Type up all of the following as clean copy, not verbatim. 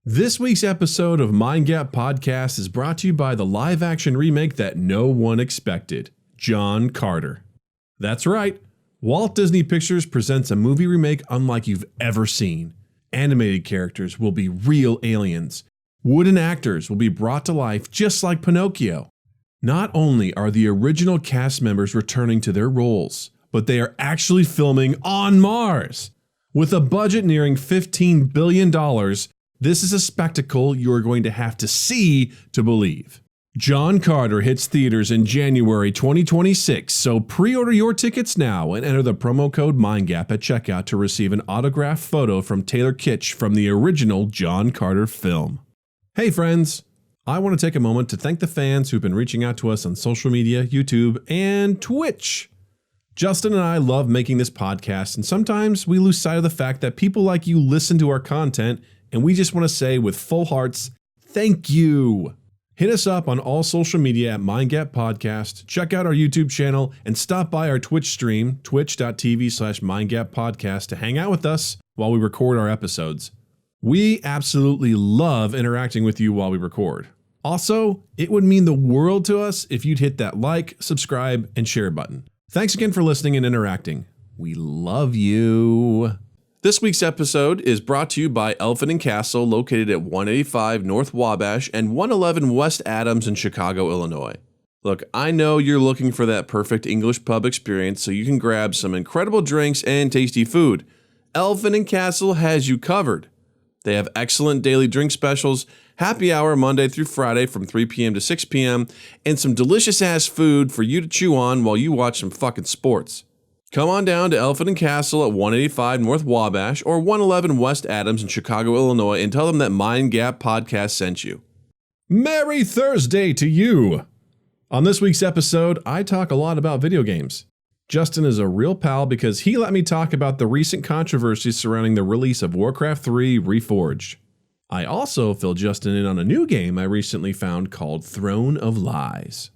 This week's episode of Mind Gap Podcast is brought to you by the live-action remake that no one expected, John Carter. That's right, Walt Disney Pictures presents a movie remake unlike you've ever seen. Animated characters will be real aliens. Wooden actors will be brought to life just like Pinocchio. Not only are the original cast members returning to their roles, but they are actually filming on Mars. With a budget nearing $15 billion, this is a spectacle you're going to have to see to believe. John Carter hits theaters in January 2026, so pre-order your tickets now and enter the promo code MINDGAP at checkout to receive an autographed photo from Taylor Kitsch from the original John Carter film. Hey friends, I want to take a moment to thank the fans who've been reaching out to us on social media, YouTube, and Twitch. Justin and I love making this podcast, and sometimes we lose sight of the fact that people like you listen to our content, and we just want to say with full hearts, thank you. Hit us up on all social media at MindGap Podcast, check out our YouTube channel, and stop by our Twitch stream, twitch.tv/MindGapPodcast, to hang out with us while we record our episodes. We absolutely love interacting with you while we record. Also, it would mean the world to us if you'd hit that like, subscribe, and share button. Thanks again for listening and interacting. We love you. This week's episode is brought to you by Elephant and Castle, located at 185 North Wabash and 111 West Adams in Chicago, Illinois. Look, I know you're looking for that perfect English pub experience so you can grab some incredible drinks and tasty food. Elephant and Castle has you covered. They have excellent daily drink specials, happy hour Monday through Friday from 3 p.m. to 6 p.m., and some delicious-ass food for you to chew on while you watch some fucking sports. Come on down to Elephant and Castle at 185 North Wabash or 111 West Adams in Chicago, Illinois, and tell them that Mind Gap Podcast sent you. Merry Thursday to you! On this week's episode, I talk a lot about video games. Justin is a real pal because he let me talk about the recent controversies surrounding the release of Warcraft 3 Reforged. I also fill Justin in on a new game I recently found called Throne of Lies.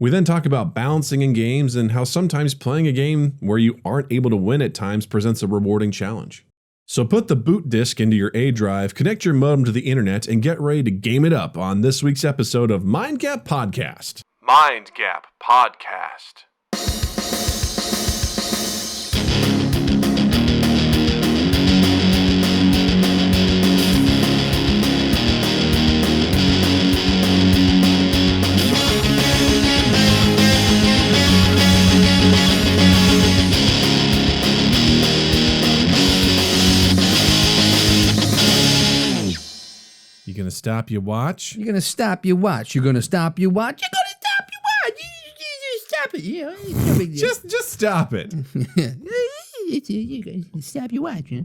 We then talk about balancing in games and how sometimes playing a game where you aren't able to win at times presents a rewarding challenge. So put the boot disc into your A drive, connect your modem to the internet, and get ready to game it up on this week's episode of Mind Gap Podcast. Mind Gap Podcast. You gonna stop your watch? You're gonna stop your watch. You're gonna stop your watch. You're gonna stop your watch. You stop it. Yeah, Just stop it. You gonna stop your watch. Yeah?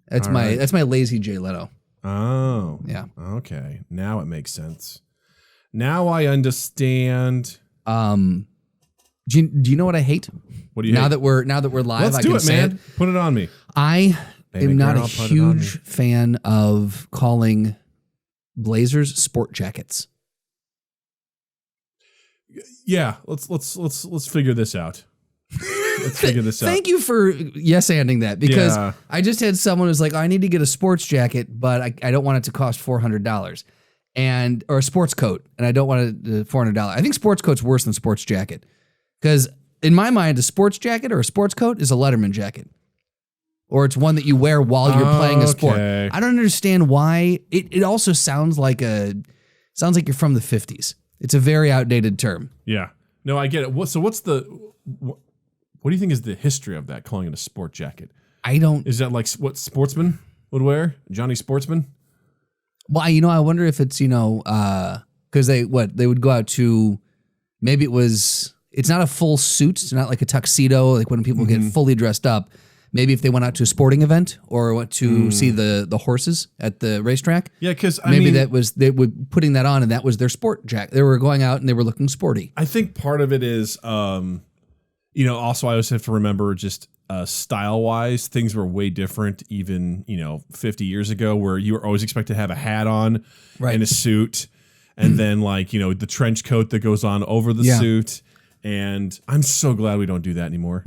That's my lazy Jay Leto. Oh, yeah. Okay, now it makes sense. Now I understand. Do you know what I hate? What do you hate? Now that we're live, let's do it, man. Put it on me. I'm not a huge fan of calling blazers sport jackets. Yeah, let's figure this out. Let's figure this out. Thank you for yes-anding that, because I just had someone who's like, I need to get a sports jacket, but I don't want it to cost $400 or a sports coat, and I don't want it $400. I think sports coat's worse than sports jacket, because in my mind, a sports jacket or a sports coat is a Letterman jacket. Or it's one that you wear while you're playing a sport. I don't understand why. It also sounds like you're from the 50s. It's a very outdated term. Yeah. No, I get it. What do you think is the history of that, calling it a sport jacket? Is that like what sportsmen would wear? Johnny Sportsman? Well, I wonder if it's, because they would go out to, maybe it's not a full suit. It's not like a tuxedo, like when people get fully dressed up. Maybe if they went out to a sporting event or went to see the horses at the racetrack. Yeah, because they were putting that on and that was their sport jacket. They were going out and they were looking sporty. I think part of it is, also I always have to remember just style-wise, things were way different even, 50 years ago, where you were always expected to have a hat on and a suit and then the trench coat that goes on over the suit. And I'm so glad we don't do that anymore.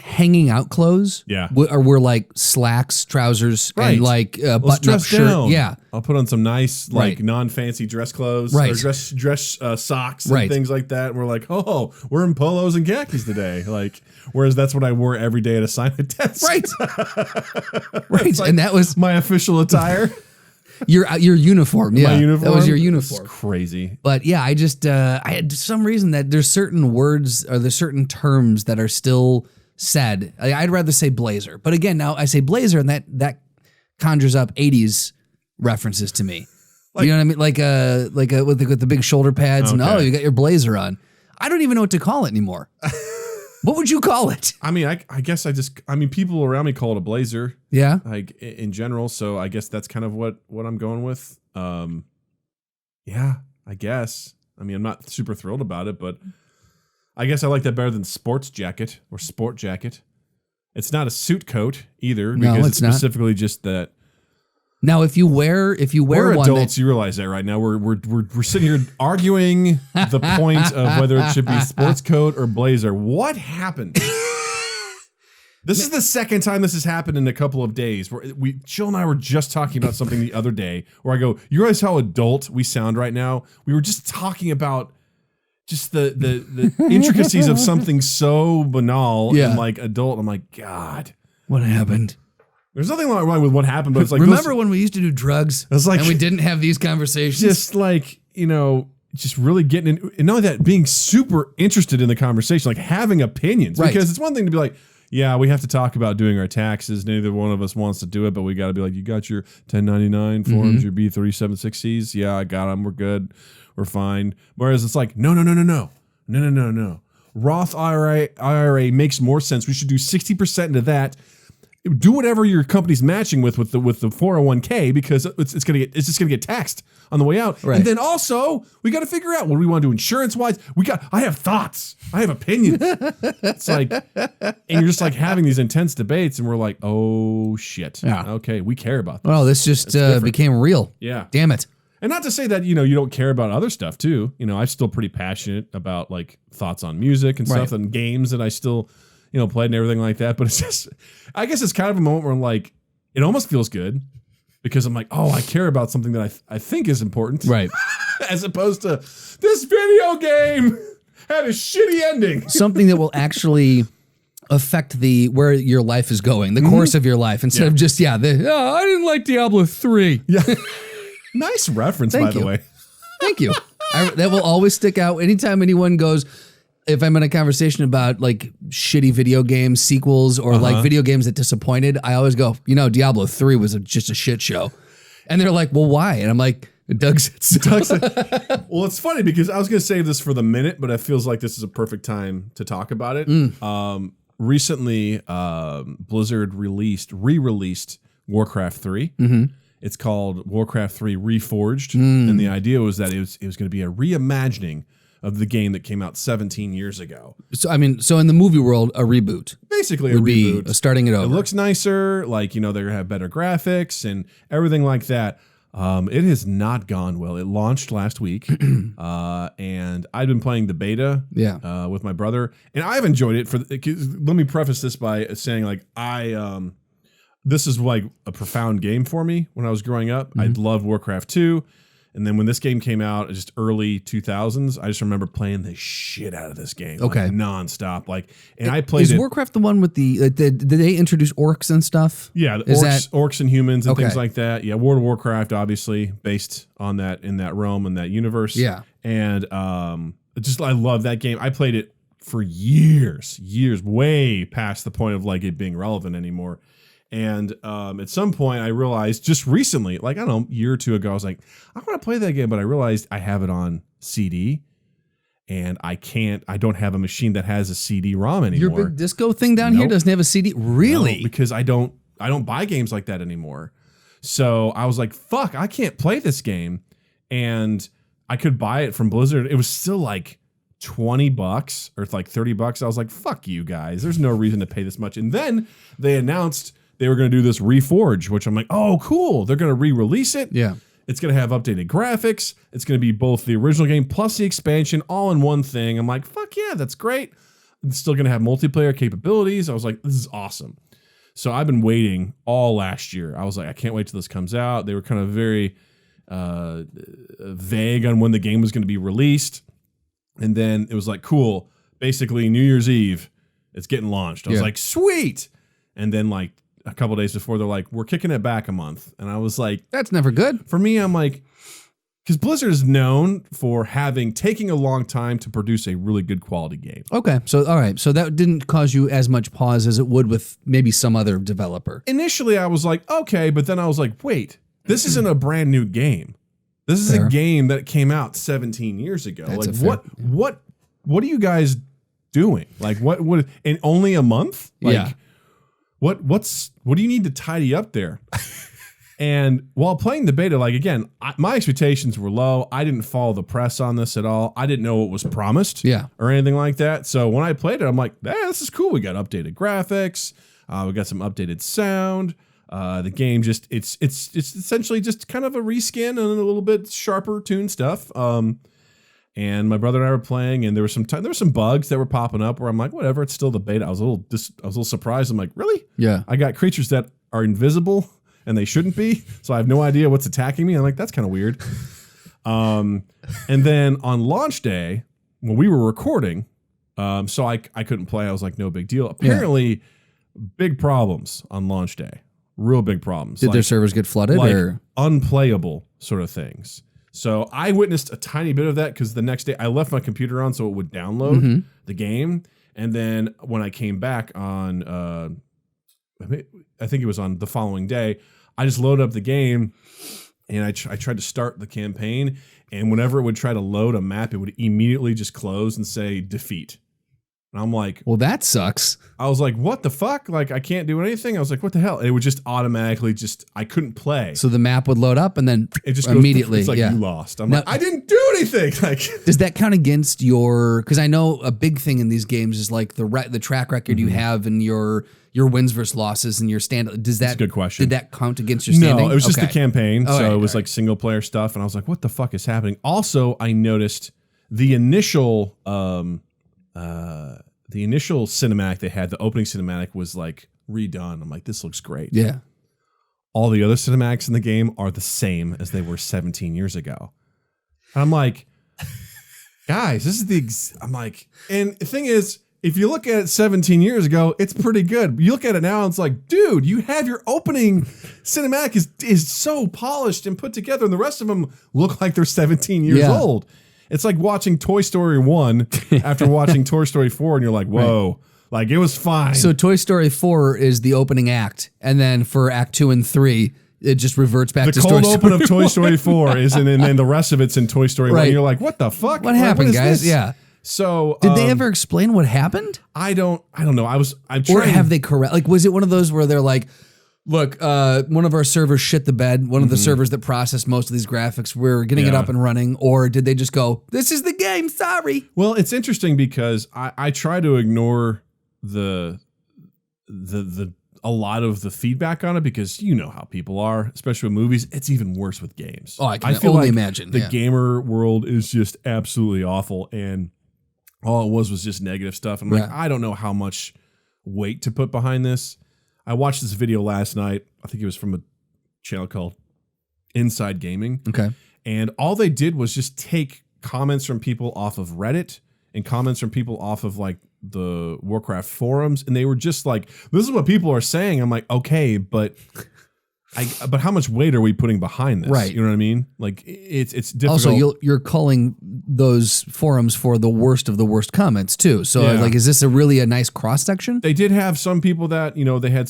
hanging out clothes. Yeah. Were like slacks, trousers, and like button-up shirt. Down. Yeah. I'll put on some nice, like non-fancy dress clothes, Right. or dress socks and things like that. And we're like, oh, we're in polos and khakis today. Like, whereas that's what I wore every day at assignment test. Right. Right. Like and that was my official attire. your uniform. Yeah. My uniform. That was your uniform. It's crazy. But yeah, I just I had some reason that there's certain words or there's certain terms that are still said. I'd rather say blazer. But again, now I say blazer and that conjures up 80s references to me. You know what I mean? Like with the big shoulder pads and you got your blazer on. I don't even know what to call it anymore. What would you call it? I mean, I guess people around me call it a blazer. Yeah. Like in general. So I guess that's kind of what I'm going with. Yeah, I guess. I mean, I'm not super thrilled about it, but I guess I like that better than sports jacket or sport jacket. It's not a suit coat either, because it's specifically just that. Now, if you wear we're one adults, you realize that right now. We're sitting here arguing the point of whether it should be sports coat or blazer. What happened? This is the second time this has happened in a couple of days. Where Jill and I were just talking about something the other day where I go, you realize how adult we sound right now? We were just talking about just the intricacies of something so banal and like adult. I'm like, God, what happened? There's nothing wrong with what happened, but it's like, remember when we used to do drugs and we didn't have these conversations? Just like, just really getting in, and not only that, being super interested in the conversation, like having opinions, because it's one thing to be like, yeah, we have to talk about doing our taxes. Neither one of us wants to do it, but we got to be like, you got your 1099 forms, your B376Cs. Yeah, I got them. We're good. We're fine. Whereas it's like, no. Roth IRA makes more sense. We should do 60% into that. Do whatever your company's matching with the 401k, because it's just gonna get taxed on the way out. Right. And then also we got to figure out what we want to do insurance wise. I have thoughts. I have opinions. It's like, and you're just like having these intense debates, and we're like, oh shit. Yeah. Okay, we care about this. Well, this just became real. Yeah. Damn it. And not to say that, you don't care about other stuff too. I'm still pretty passionate about like thoughts on music and stuff and games that I still played and everything like that. But it's just, I guess it's kind of a moment where I'm like, it almost feels good because I'm like, oh, I care about something that I think is important. Right. As opposed to this video game had a shitty ending. Something that will actually affect where your life is going, the course of your life, instead of just, I didn't like Diablo 3. Yeah. Nice reference, by the way. Thank you. That will always stick out. Anytime anyone goes, if I'm in a conversation about like shitty video game sequels or like video games that disappointed, I always go, Diablo 3 was just a shit show. And they're like, well, why? And I'm like, Doug said so. Well, it's funny because I was going to save this for the minute, but it feels like this is a perfect time to talk about it. Recently, Blizzard re-released Warcraft 3. It's called Warcraft 3 Reforged, and the idea was that it was going to be a reimagining of the game that came out 17 years ago. So in the movie world, a reboot. Basically a reboot. Be starting it over. It looks nicer, like, they're going to have better graphics and everything like that. It has not gone well. It launched last week, and I've been playing the beta with my brother, and I've enjoyed it. Let me preface this by saying, like, this is like a profound game for me when I was growing up. I loved Warcraft 2. And then when this game came out, just early 2000s, I just remember playing the shit out of this game. Okay. Like, nonstop. I played it. Is Warcraft the one with did they introduce orcs and stuff? Yeah, orcs and humans and things like that. Yeah, World of Warcraft, obviously, based on that, in that realm and that universe. Yeah. And I love that game. I played it for years, way past the point of like it being relevant anymore. And at some point, I realized just recently, like, I don't know, a year or two ago, I was like, I want to play that game, but I realized I have it on CD, and I don't have a machine that has a CD-ROM anymore. Your big disco thing down here doesn't have a CD? Really? No, because I don't buy games like that anymore. So I was like, fuck, I can't play this game. And I could buy it from Blizzard. It was still like $20 or like $30. I was like, fuck you guys. There's no reason to pay this much. And then they announced they were going to do this Reforge, which I'm like, oh, cool. They're going to re-release it. Yeah. It's going to have updated graphics. It's going to be both the original game plus the expansion all in one thing. I'm like, fuck yeah, that's great. it's still going to have multiplayer capabilities. I was like, this is awesome. So I've been waiting all last year. I was like, I can't wait till this comes out. They were kind of very vague on when the game was going to be released. And then it was like, cool. Basically, New Year's Eve, it's getting launched. I was like, sweet. And then like a couple of days before, they're like, we're kicking it back a month. And I was like, that's never good. For me, I'm like, because Blizzard is known for taking a long time to produce a really good quality game. Okay. So, all right. So that didn't cause you as much pause as it would with maybe some other developer. Initially, I was like, okay. But then I was like, wait, this isn't a brand new game. This is a game that came out 17 years ago. That's like, what are you guys doing? Like, what, in only a month? Like, what do you need to tidy up there? And while playing the beta, like, again, my expectations were low. I didn't follow the press on this at all. I didn't know what was promised or anything like that. So when I played it, I'm like, this is cool. We got updated graphics. We got some updated sound. The game just, it's essentially just kind of a reskin and a little bit sharper tuned stuff. And my brother and I were playing, and there were some bugs that were popping up where I'm like, whatever, it's still the beta. I was a little surprised. I'm like, really? Yeah. I got creatures that are invisible and they shouldn't be, so I have no idea what's attacking me. I'm like, that's kind of weird. And then on launch day, when we were recording, so I couldn't play. I was like, no big deal. Apparently, big problems on launch day. Real big problems. Did their servers get flooded? Or unplayable sort of things. So I witnessed a tiny bit of that because the next day I left my computer on so it would download the game. And then when I came back on, I think it was on the following day, I just loaded up the game and I tried to start the campaign. And whenever it would try to load a map, it would immediately just close and say defeat. And I'm like, well, that sucks. I was like, what the fuck? Like, I can't do anything. I was like, what the hell? It would just automatically I couldn't play. So the map would load up and then it just immediately, it's like you lost. I'm like, I didn't do anything. Like, does that count against your, because I know a big thing in these games is like the track record you have and your wins versus losses and your stand. That's a good question. Did that count against your standing? No, it was just the campaign. So it was like single player stuff. And I was like, what the fuck is happening? Also, I noticed the initial cinematic they had, the opening cinematic was like redone. I'm like, this looks great. Yeah. All the other cinematics in the game are the same as they were 17 years ago. And I'm like, guys, this is I'm like, and the thing is, if you look at it 17 years ago, it's pretty good. You look at it now, and it's like, dude, you have your opening cinematic is so polished and put together, and the rest of them look like they're 17 years old. It's like watching Toy Story 1 after watching Toy Story 4, and you're like, whoa, like it was fine. So Toy Story 4 is the opening act, and then for Act 2 and 3, it just reverts back to the cold open of Toy Story 4 is, and then the rest of it's in Toy Story 1. And you're like, what the fuck? What happened, guys? This? Yeah. So did they ever explain what happened? I don't know. I'm trying. Or have they correct? Like, was it one of those where they're like, look, one of our servers shit the bed. One of the servers that process most of these graphics, we're getting it up and running. Or did they just go, this is the game, sorry? Well, it's interesting because I try to ignore a lot of the feedback on it because you know how people are, especially with movies. It's even worse with games. Oh, I can only imagine. The gamer world is just absolutely awful. And all it was just negative stuff. I'm like, I don't know how much weight to put behind this. I watched this video last night. I think it was from a channel called Inside Gaming. Okay. And all they did was just take comments from people off of Reddit and comments from people off of like the Warcraft forums. And they were just like, this is what people are saying. I'm like, okay, but how much weight are we putting behind this? Right. You know what I mean? Like it's difficult. Also, you're calling those forums for the worst of the worst comments too. So like, is this really a nice cross section? They did have some people that, they had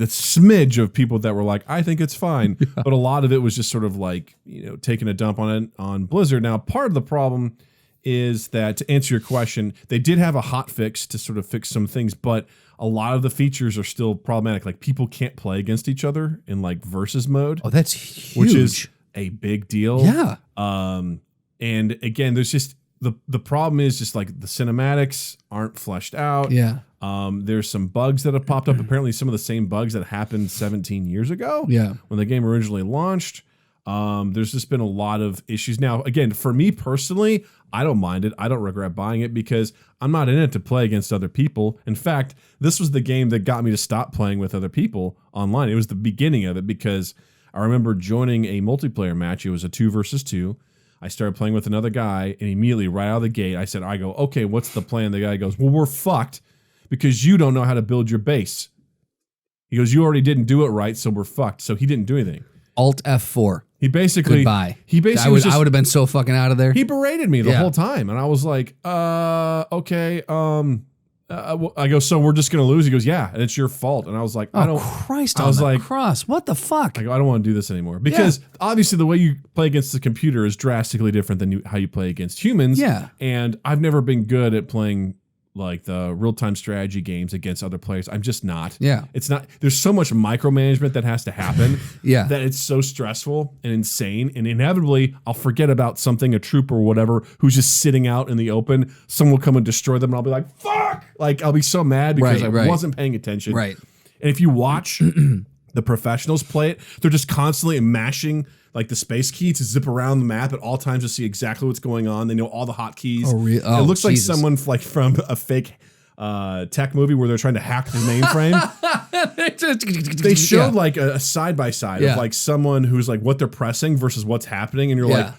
a smidge of people that were like, I think it's fine. But a lot of it was just sort of like, taking a dump on it on Blizzard. Now, part of the problem is that, to answer your question, they did have a hot fix to sort of fix some things, but a lot of the features are still problematic. Like people can't play against each other in like versus mode. Oh, that's huge. Which is a big deal. Yeah. And again, there's just the problem is just like the cinematics aren't fleshed out. Yeah. There's some bugs that have popped up. Apparently some of the same bugs that happened 17 years ago. Yeah. When the game originally launched. There's just been a lot of issues. Now, again, for me personally, I don't mind it. I don't regret buying it because I'm not in it to play against other people. In fact, this was the game that got me to stop playing with other people online. It was the beginning of it because I remember joining a multiplayer match. It was a 2 versus 2. I started playing with another guy, and immediately right out of the gate, I go, okay, what's the plan? The guy goes, well, we're fucked because you don't know how to build your base. He goes, you already didn't do it right, so we're fucked. So he didn't do anything. Alt F4. He basically, goodbye. I would have been so fucking out of there. He berated me the whole time, and I was like, okay, I go, so we're just gonna lose? He goes, yeah, and it's your fault. And I was like, cross, what the fuck? I don't want to do this anymore because obviously the way you play against the computer is drastically different than how you play against humans. Yeah, and I've never been good at playing like the real-time strategy games against other players. I'm just not. Yeah. It's not, there's so much micromanagement that has to happen that it's so stressful and insane. And inevitably I'll forget about something, a troop or whatever, who's just sitting out in the open. Someone will come and destroy them and I'll be like, fuck! Like I'll be so mad because I wasn't paying attention. Right. And if you watch the professionals play it, they're just constantly mashing like the space key to zip around the map at all times to see exactly what's going on. They know all the hotkeys. It looks like someone like from a fake tech movie where they're trying to hack the mainframe. They showed like a side by side of like someone who's like what they're pressing versus what's happening, and you're like,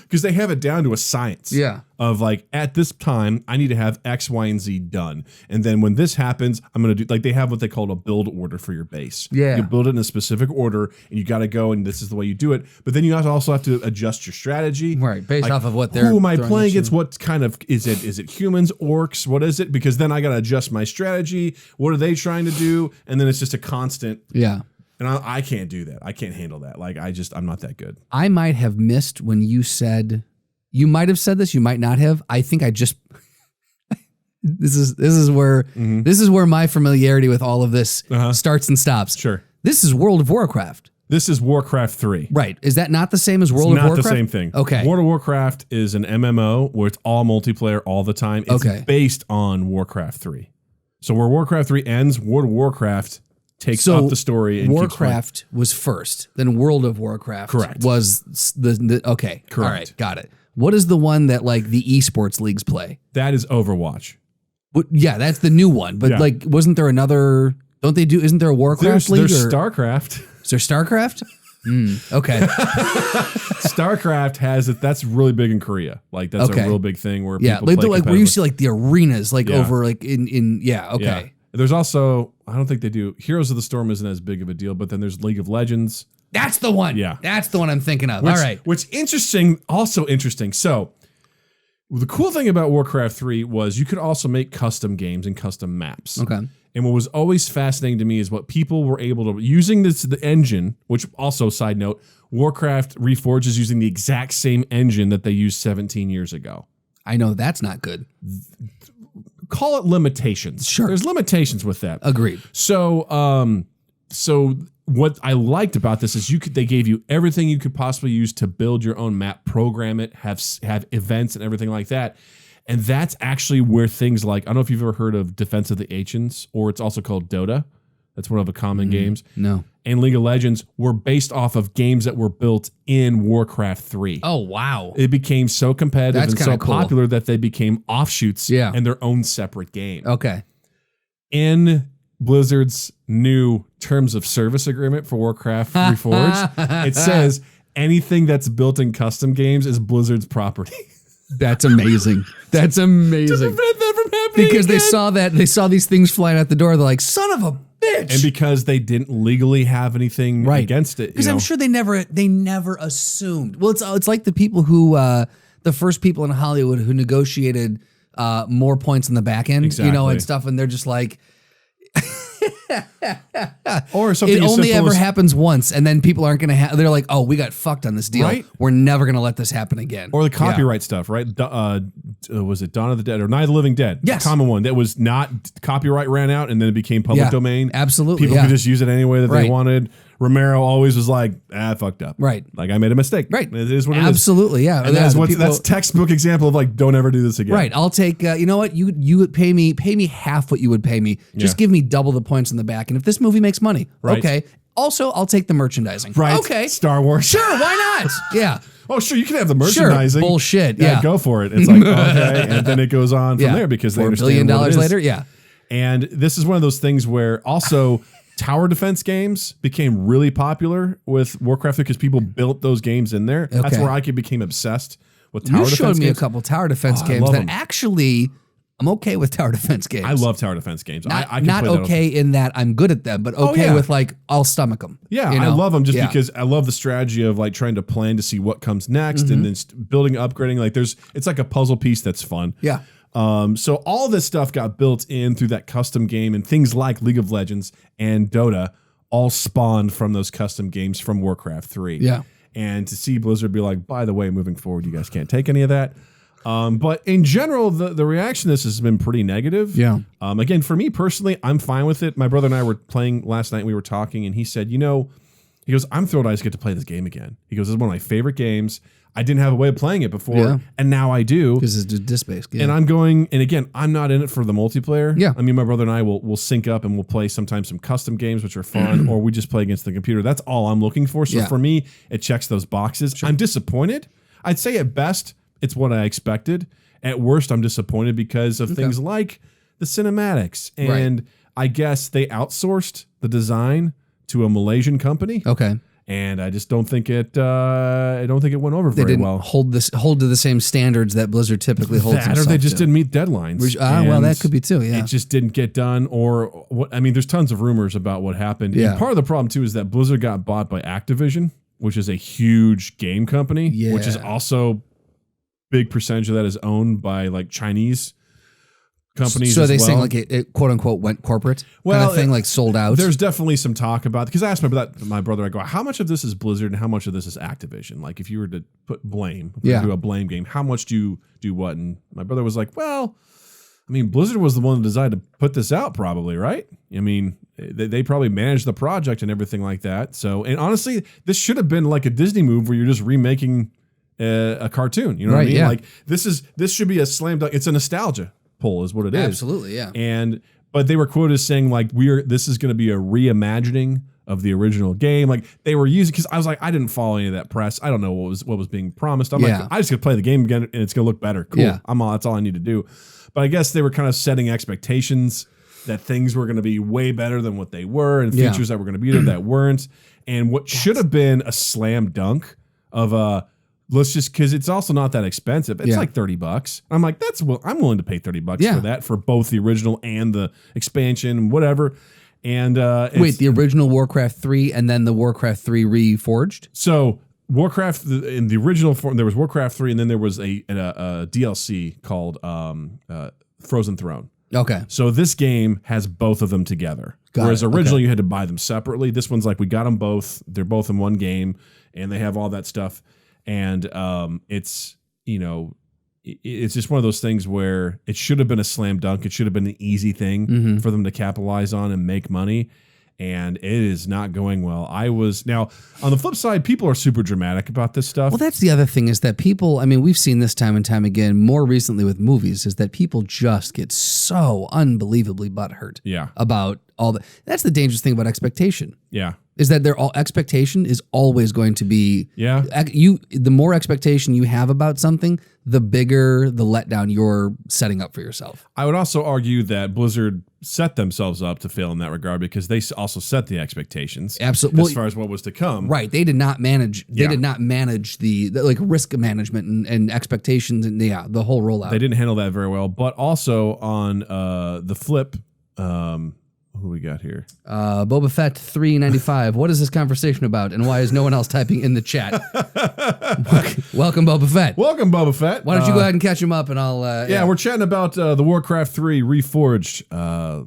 because they have it down to a science. Yeah. Of like, at this time, I need to have X, Y, and Z done. And then when this happens, I'm going to do, like they have what they call a build order for your base. Yeah. You build it in a specific order and you got to go and this is the way you do it. But then you also have to adjust your strategy. Right. Based like, off of what they're who am I playing against? What kind of, is it humans, orcs? What is it? Because then I got to adjust my strategy. What are they trying to do? And then it's just a constant. Yeah. And I can't do that. I can't handle that. Like I'm not that good. I might have missed when you said, you might have said this, you might not have. I think I just this is where my familiarity with all of this starts and stops. Sure. This is World of Warcraft. This is Warcraft 3. Right. Is that not the same as World of Warcraft? Not the same thing. Okay. World of Warcraft is an MMO where it's all multiplayer all the time. It's based on Warcraft 3. So where Warcraft 3 ends, World of Warcraft takes up the story. And Warcraft was first. Then World of Warcraft was the okay. Correct. All right. Got it. What is the one that like the esports leagues play? That is Overwatch. Yeah, that's the new one. But like, wasn't there another? Don't they do? Isn't there a Warcraft league? There's StarCraft. Is there StarCraft? Okay. StarCraft has it. That's really big in Korea. Like that's a real big thing where people play like where you see like the arenas like over like in okay. Yeah. There's also, I don't think they do, Heroes of the Storm isn't as big of a deal, but then there's League of Legends. That's the one. Yeah. That's the one I'm thinking of. All right. Which also interesting. So the cool thing about Warcraft 3 was you could also make custom games and custom maps. Okay. And what was always fascinating to me is what people were able to, using the engine, which also, side note, Warcraft Reforged is using the exact same engine that they used 17 years ago. I know that's not good. Call it limitations. Sure. There's limitations with that. Agreed. So what I liked about this is they gave you everything you could possibly use to build your own map, program it, have events and everything like that. And that's actually where things like, I don't know if you've ever heard of Defense of the Ancients, or it's also called Dota. That's one of the common games. No. And League of Legends were based off of games that were built in Warcraft 3. Oh, wow. It became so competitive and so cool. popular that they became offshoots and their own separate game. Okay. In Blizzard's new terms of service agreement for Warcraft Reforged, it says anything that's built in custom games is Blizzard's property. That's amazing. That's amazing. To prevent that from happening because again. they saw these things flying out the door. They're like, son of a bitch. And because they didn't legally have anything against it. Because I'm sure they never assumed. Well, it's like the people who the first people in Hollywood who negotiated more points in the back end, and stuff, and they're just like or something. It only ever happens once, and then people aren't going to they're like, oh, we got fucked on this deal. Right? We're never going to let this happen again. Or the copyright stuff, right? Was it Dawn of the Dead or Night of the Living Dead? Yes. Common one. That was not, copyright ran out and then it became public domain. Absolutely. People could just use it any way that they wanted. Romero always was like, fucked up. Right. Like I made a mistake. Right. It is what it is. Absolutely. Yeah. And that's textbook example of like, don't ever do this again. Right. I'll take, you know what? You would pay me half what you would pay me. Just give me double the points in the back. And if this movie makes money, okay, Also, I'll take the merchandising. Right. Okay. Star Wars. Sure, why not? Yeah. Oh, sure, you can have the merchandising. Sure. Bullshit. Yeah. Go for it. It's like, okay. And then it goes on from there because they $4 understand billion what it is. later. Yeah. And this is one of those things where also tower defense games became really popular with Warcraft because people built those games in there. That's where I became obsessed with tower defense games. You showed me a couple tower defense games that actually... I'm okay with tower defense games. I love tower defense games. Not, I can not play that okay in that I'm good at them, but okay with like I'll stomach them. Yeah, I love them just because I love the strategy of like trying to plan to see what comes next and then building, upgrading. Like it's like a puzzle piece that's fun. Yeah. So all this stuff got built in through that custom game, and things like League of Legends and Dota all spawned from those custom games from Warcraft 3. Yeah. And to see Blizzard be like, by the way, moving forward, you guys can't take any of that. But in general, the reaction to this has been pretty negative. Yeah. Again, for me personally, I'm fine with it. My brother and I were playing last night. We were talking, and he said, he goes, I'm thrilled I just get to play this game again. He goes, this is one of my favorite games. I didn't have a way of playing it before, and now I do. Because it's a disc-based game. And I'm going, and again, I'm not in it for the multiplayer. Yeah. I mean, my brother and I will sync up and we'll play sometimes some custom games, which are fun, or we just play against the computer. That's all I'm looking for. So for me, it checks those boxes. Sure. I'm disappointed. I'd say at best, it's what I expected. At worst, I'm disappointed because of things like the cinematics. And I guess they outsourced the design to a Malaysian company. Okay. And I just don't think it. I don't think it went over very well. Hold to the same standards that Blizzard typically holds. Or they just didn't meet deadlines. Well, that could be too. Yeah, it just didn't get done. Or what? I mean, there's tons of rumors about what happened. Yeah. And part of the problem too is that Blizzard got bought by Activision, which is a huge game company, which is also big percentage of that is owned by like Chinese companies. So are they saying like it quote unquote went corporate? Well, kind of thing, like sold out. There's definitely some talk about, because I asked my brother, I go, how much of this is Blizzard and how much of this is Activision? Like if you were to put blame, do a blame game, how much do you do what? And my brother was like, well, I mean, Blizzard was the one that decided to put this out, probably, right? I mean, they probably managed the project and everything like that. So, and honestly, this should have been like a Disney move where you're just remaking a cartoon. You know what I mean? Yeah. Like this should be a slam dunk. It's a nostalgia pull, is what it is. Absolutely, yeah. But they were quoted as saying like this is going to be a reimagining of the original game. Like they were using, because I was like, I didn't follow any of that press. I don't know what was being promised. I'm like, I just gonna play the game again and it's gonna look better. Cool. Yeah. That's all I need to do. But I guess they were kind of setting expectations that things were going to be way better than what they were, and features that were going to be there that weren't. And what should have been a slam dunk of let's just, because it's also not that expensive. It's like $30. I'm like, I'm willing to pay $30 for that, for both the original and the expansion, whatever. And wait, the original Warcraft 3 and then the Warcraft 3 Reforged? So Warcraft in the original form, there was Warcraft 3, and then there was a DLC called Frozen Throne. Okay. So this game has both of them together. Whereas originally you had to buy them separately. This one's like, we got them both. They're both in one game, and they have all that stuff. And it's just one of those things where it should have been a slam dunk. It should have been an easy thing for them to capitalize on and make money. And it is not going well. Now, on the flip side, people are super dramatic about this stuff. Well, that's the other thing, is that people, I mean, we've seen this time and time again, more recently with movies, is that people just get so unbelievably butthurt about all the. That's the dangerous thing about expectation. Yeah. Is that expectation is always going to be, the more expectation you have about something, the bigger the letdown you're setting up for yourself. I would also argue that Blizzard set themselves up to fail in that regard, because they also set the expectations. Absolutely. As far as what was to come. Right. They did not manage. They did not manage the like risk management and expectations and the whole rollout. They didn't handle that very well. But also on the flip, who we got here? Boba Fett 395. What is this conversation about, and why is no one else typing in the chat? Welcome, Boba Fett. Welcome, Boba Fett. Why don't you go ahead and catch him up, and I'll. We're chatting about the Warcraft 3 Reforged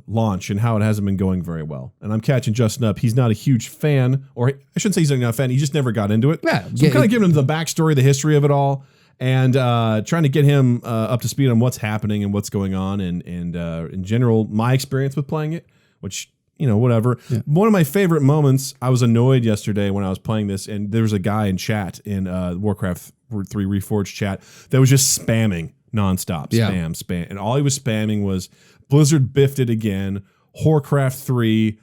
launch and how it hasn't been going very well. And I'm catching Justin up. He's not a huge fan, or I shouldn't say he's not a fan. He just never got into it. Yeah, so I'm kind of giving him the backstory, the history of it all, and trying to get him up to speed on what's happening and what's going on, and in general, my experience with playing it. Which, whatever. Yeah. One of my favorite moments, I was annoyed yesterday when I was playing this, and there was a guy in chat, in Warcraft 3 Reforged chat, that was just spamming nonstop. Spam. And all he was spamming was Blizzard biffed it again, Warcraft 3,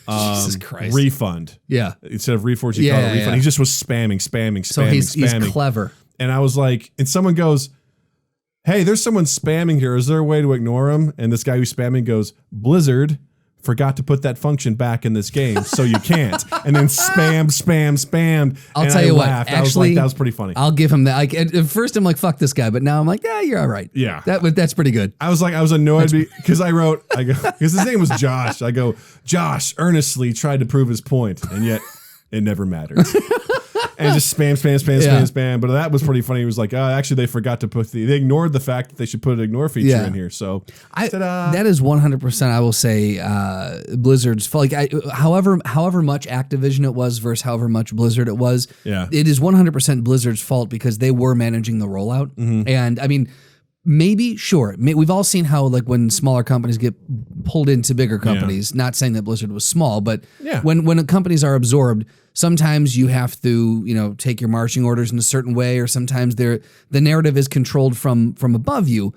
Jesus Christ. refund. Yeah. Instead of Reforged, he called it refund. He just was spamming. So he's clever. And I was like, and someone goes, hey, there's someone spamming here. Is there a way to ignore him? And this guy who's spamming goes, Blizzard forgot to put that function back in this game, so you can't. And then spam. I'll tell you what. Actually, I was like, that was pretty funny. I'll give him that. Like at first, I'm like, fuck this guy, but now I'm like, yeah, you're all right. Yeah, that's pretty good. I was annoyed because I go, because his name was Josh. I go, Josh earnestly tried to prove his point, and yet it never mattered. And just spam. But that was pretty funny. He was like, actually, they forgot to put they ignored the fact that they should put an ignore feature in here. So that is 100%, I will say, Blizzard's fault. Like, however much Activision it was versus however much Blizzard it was, it is 100% Blizzard's fault because they were managing the rollout. And I mean, maybe, sure. We've all seen how, like, when smaller companies get pulled into bigger companies, not saying that Blizzard was small, but when companies are absorbed, sometimes you have to, take your marching orders in a certain way, or sometimes the narrative is controlled from above you.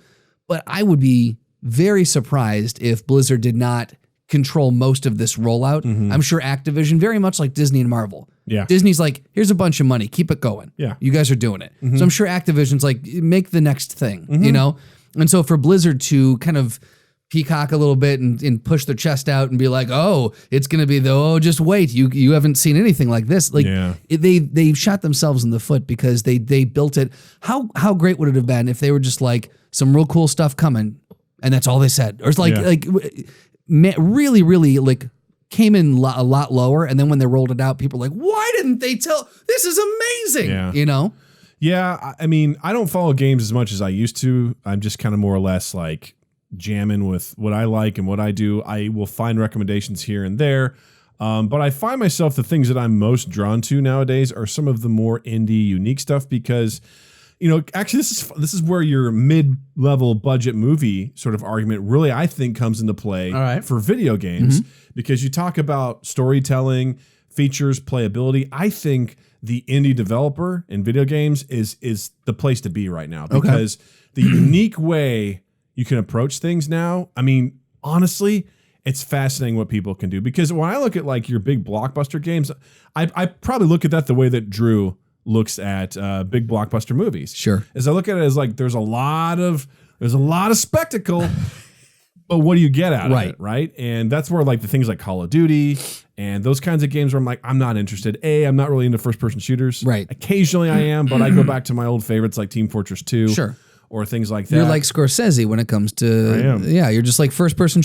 But I would be very surprised if Blizzard did not control most of this rollout. I'm sure Activision, very much like Disney and Marvel. Yeah. Disney's like, here's a bunch of money, keep it going. Yeah. You guys are doing it. So I'm sure Activision's like, make the next thing, And so for Blizzard to kind of peacock a little bit and push their chest out and be like, oh, it's going to be just wait, you haven't seen anything like this. Like they shot themselves in the foot because they built it. How great would it have been if they were just like, some real cool stuff coming, and that's all they said, or it's like really, really like came in a lot lower, and then when they rolled it out, people were like, why didn't they tell? This is amazing, Yeah, I mean, I don't follow games as much as I used to. I'm just kind of more or less like jamming with what I like and what I do. I will find recommendations here and there, but I find myself the things that I'm most drawn to nowadays are some of the more indie, unique stuff because, actually this is where your mid-level budget movie sort of argument really, I think, comes into play for video games because you talk about storytelling, features, playability. I think the indie developer in video games is the place to be right now because the unique way you can approach things now. I mean, honestly, it's fascinating what people can do because when I look at like your big blockbuster games, I probably look at that the way that Drew looks at big blockbuster movies. Sure. As I look at it as like there's a lot of spectacle, but what do you get out of it, right? And that's where like the things like Call of Duty and those kinds of games where I'm like, I'm not interested. I'm not really into first-person shooters. Right. Occasionally I am, but I go back to my old favorites like Team Fortress 2. Sure. Or things like that. You're like Scorsese when it comes to, I am. You're just like first-person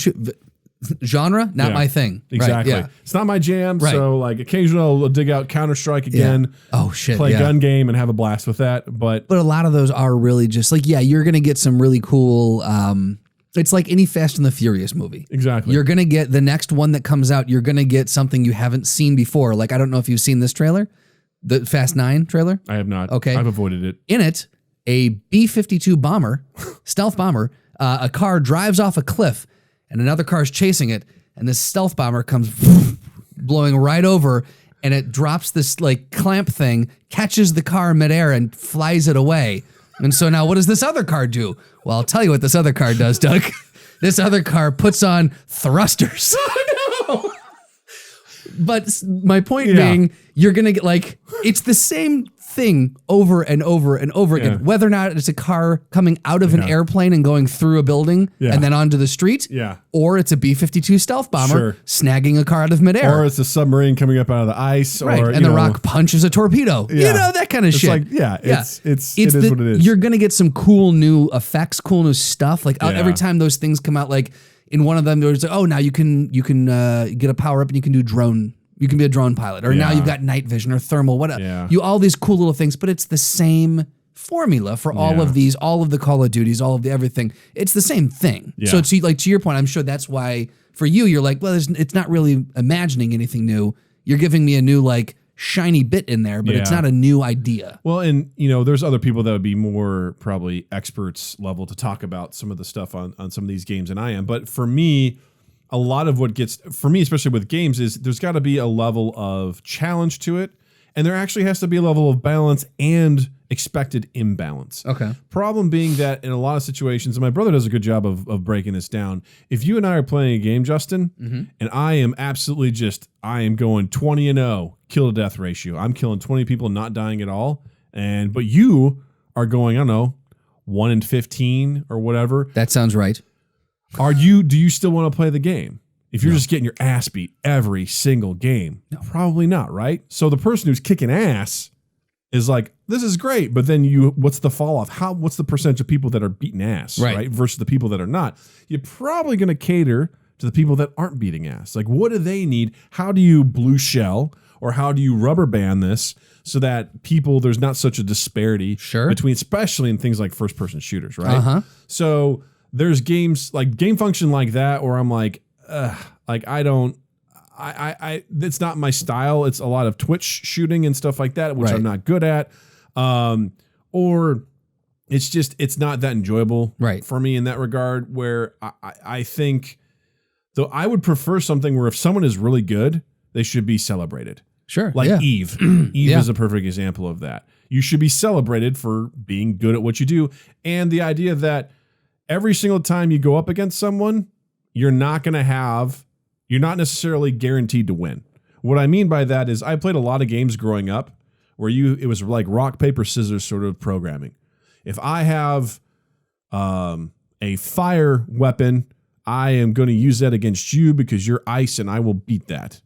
genre, not my thing. Exactly. Right, it's not my jam, so like occasionally I'll dig out Counter-Strike again. Oh, shit, play gun game and have a blast with that. But a lot of those are really just like, you're going to get some really cool, it's like any Fast and the Furious movie. Exactly. You're going to get the next one that comes out, you're going to get something you haven't seen before. Like, I don't know if you've seen this trailer, the Fast 9 trailer. I have not. Okay. I've avoided it. In it, a B-52 bomber, stealth bomber, a car drives off a cliff and another car is chasing it. And this stealth bomber comes blowing right over and it drops this like clamp thing, catches the car midair and flies it away. And so now what does this other car do? Well, I'll tell you what this other car does, Doug. This other car puts on thrusters. Oh, no. But my point being, you're going to get like, it's the same thing over and over and over again, whether or not it's a car coming out of an airplane and going through a building and then onto the street, or it's a B-52 stealth bomber snagging a car out of midair, or it's a submarine coming up out of the ice, or and the Rock punches a torpedo, that kind of shit. Like, it is what it is. You're gonna get some cool new effects, cool new stuff. Like every time those things come out, like in one of them, there's like, oh, now you can get a power up and you can do drone. You can be a drone pilot, or now you've got night vision or thermal, whatever. You all these cool little things, but it's the same formula for all of these, all of the Call of Duties, all of the everything. It's the same thing. So to your point, I'm sure that's why for you, you're like, well, it's not really imagining anything new. You're giving me a new like shiny bit in there, but it's not a new idea. Well, and there's other people that would be more probably experts level to talk about some of the stuff on some of these games than I am. But for me, a lot of what gets, for me, especially with games, is there's got to be a level of challenge to it. And there actually has to be a level of balance and expected imbalance. Okay. Problem being that in a lot of situations, and my brother does a good job of breaking this down. If you and I are playing a game, Justin, and I am absolutely I am going 20-0 kill to death ratio. I'm killing 20 people, not dying at all. But you are going, I don't know, 1 in 15 or whatever. That sounds right. Do you still want to play the game? If you're just getting your ass beat every single game, probably not, right? So the person who's kicking ass is like, this is great, but then what's the fall off? What's the percentage of people that are beating ass, right? Versus the people that are not? You're probably going to cater to the people that aren't beating ass. Like, what do they need? How do you blue shell or how do you rubber band this so that there's not such a disparity between, especially in things like first person shooters, right? So there's games like game function like that, where I'm like, it's not my style. It's a lot of Twitch shooting and stuff like that, which I'm not good at. Or it's not that enjoyable for me in that regard, where I think, though, I would prefer something where if someone is really good, they should be celebrated. Sure. Like Eve. Eve is a perfect example of that. You should be celebrated for being good at what you do. And the idea that every single time you go up against someone, you're not necessarily guaranteed to win. What I mean by that is I played a lot of games growing up where it was like rock, paper, scissors sort of programming. If I have a fire weapon, I am going to use that against you because you're ice and I will beat that.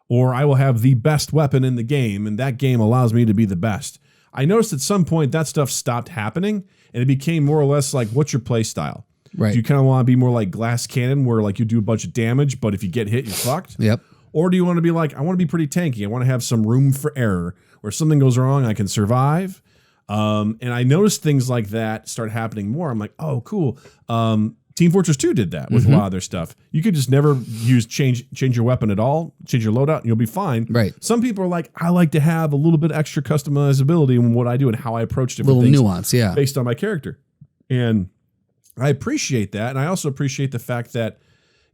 Or I will have the best weapon in the game and that game allows me to be the best. I noticed at some point that stuff stopped happening and it became more or less like, what's your play style? Right. Do you kind of want to be more like glass cannon where like you do a bunch of damage, but if you get hit, you're fucked? Yep. Or do you want to be like, I want to be pretty tanky. I want to have some room for error where something goes wrong, I can survive. And I noticed things like that start happening more. I'm like, oh, cool. Team Fortress 2 did that with a lot of their stuff. You could just never change your weapon at all, change your loadout, and you'll be fine. Right. Some people are like, I like to have a little bit extra customizability in what I do and how I approach different things. Little nuance, yeah. Based on my character. And I appreciate that. And I also appreciate the fact that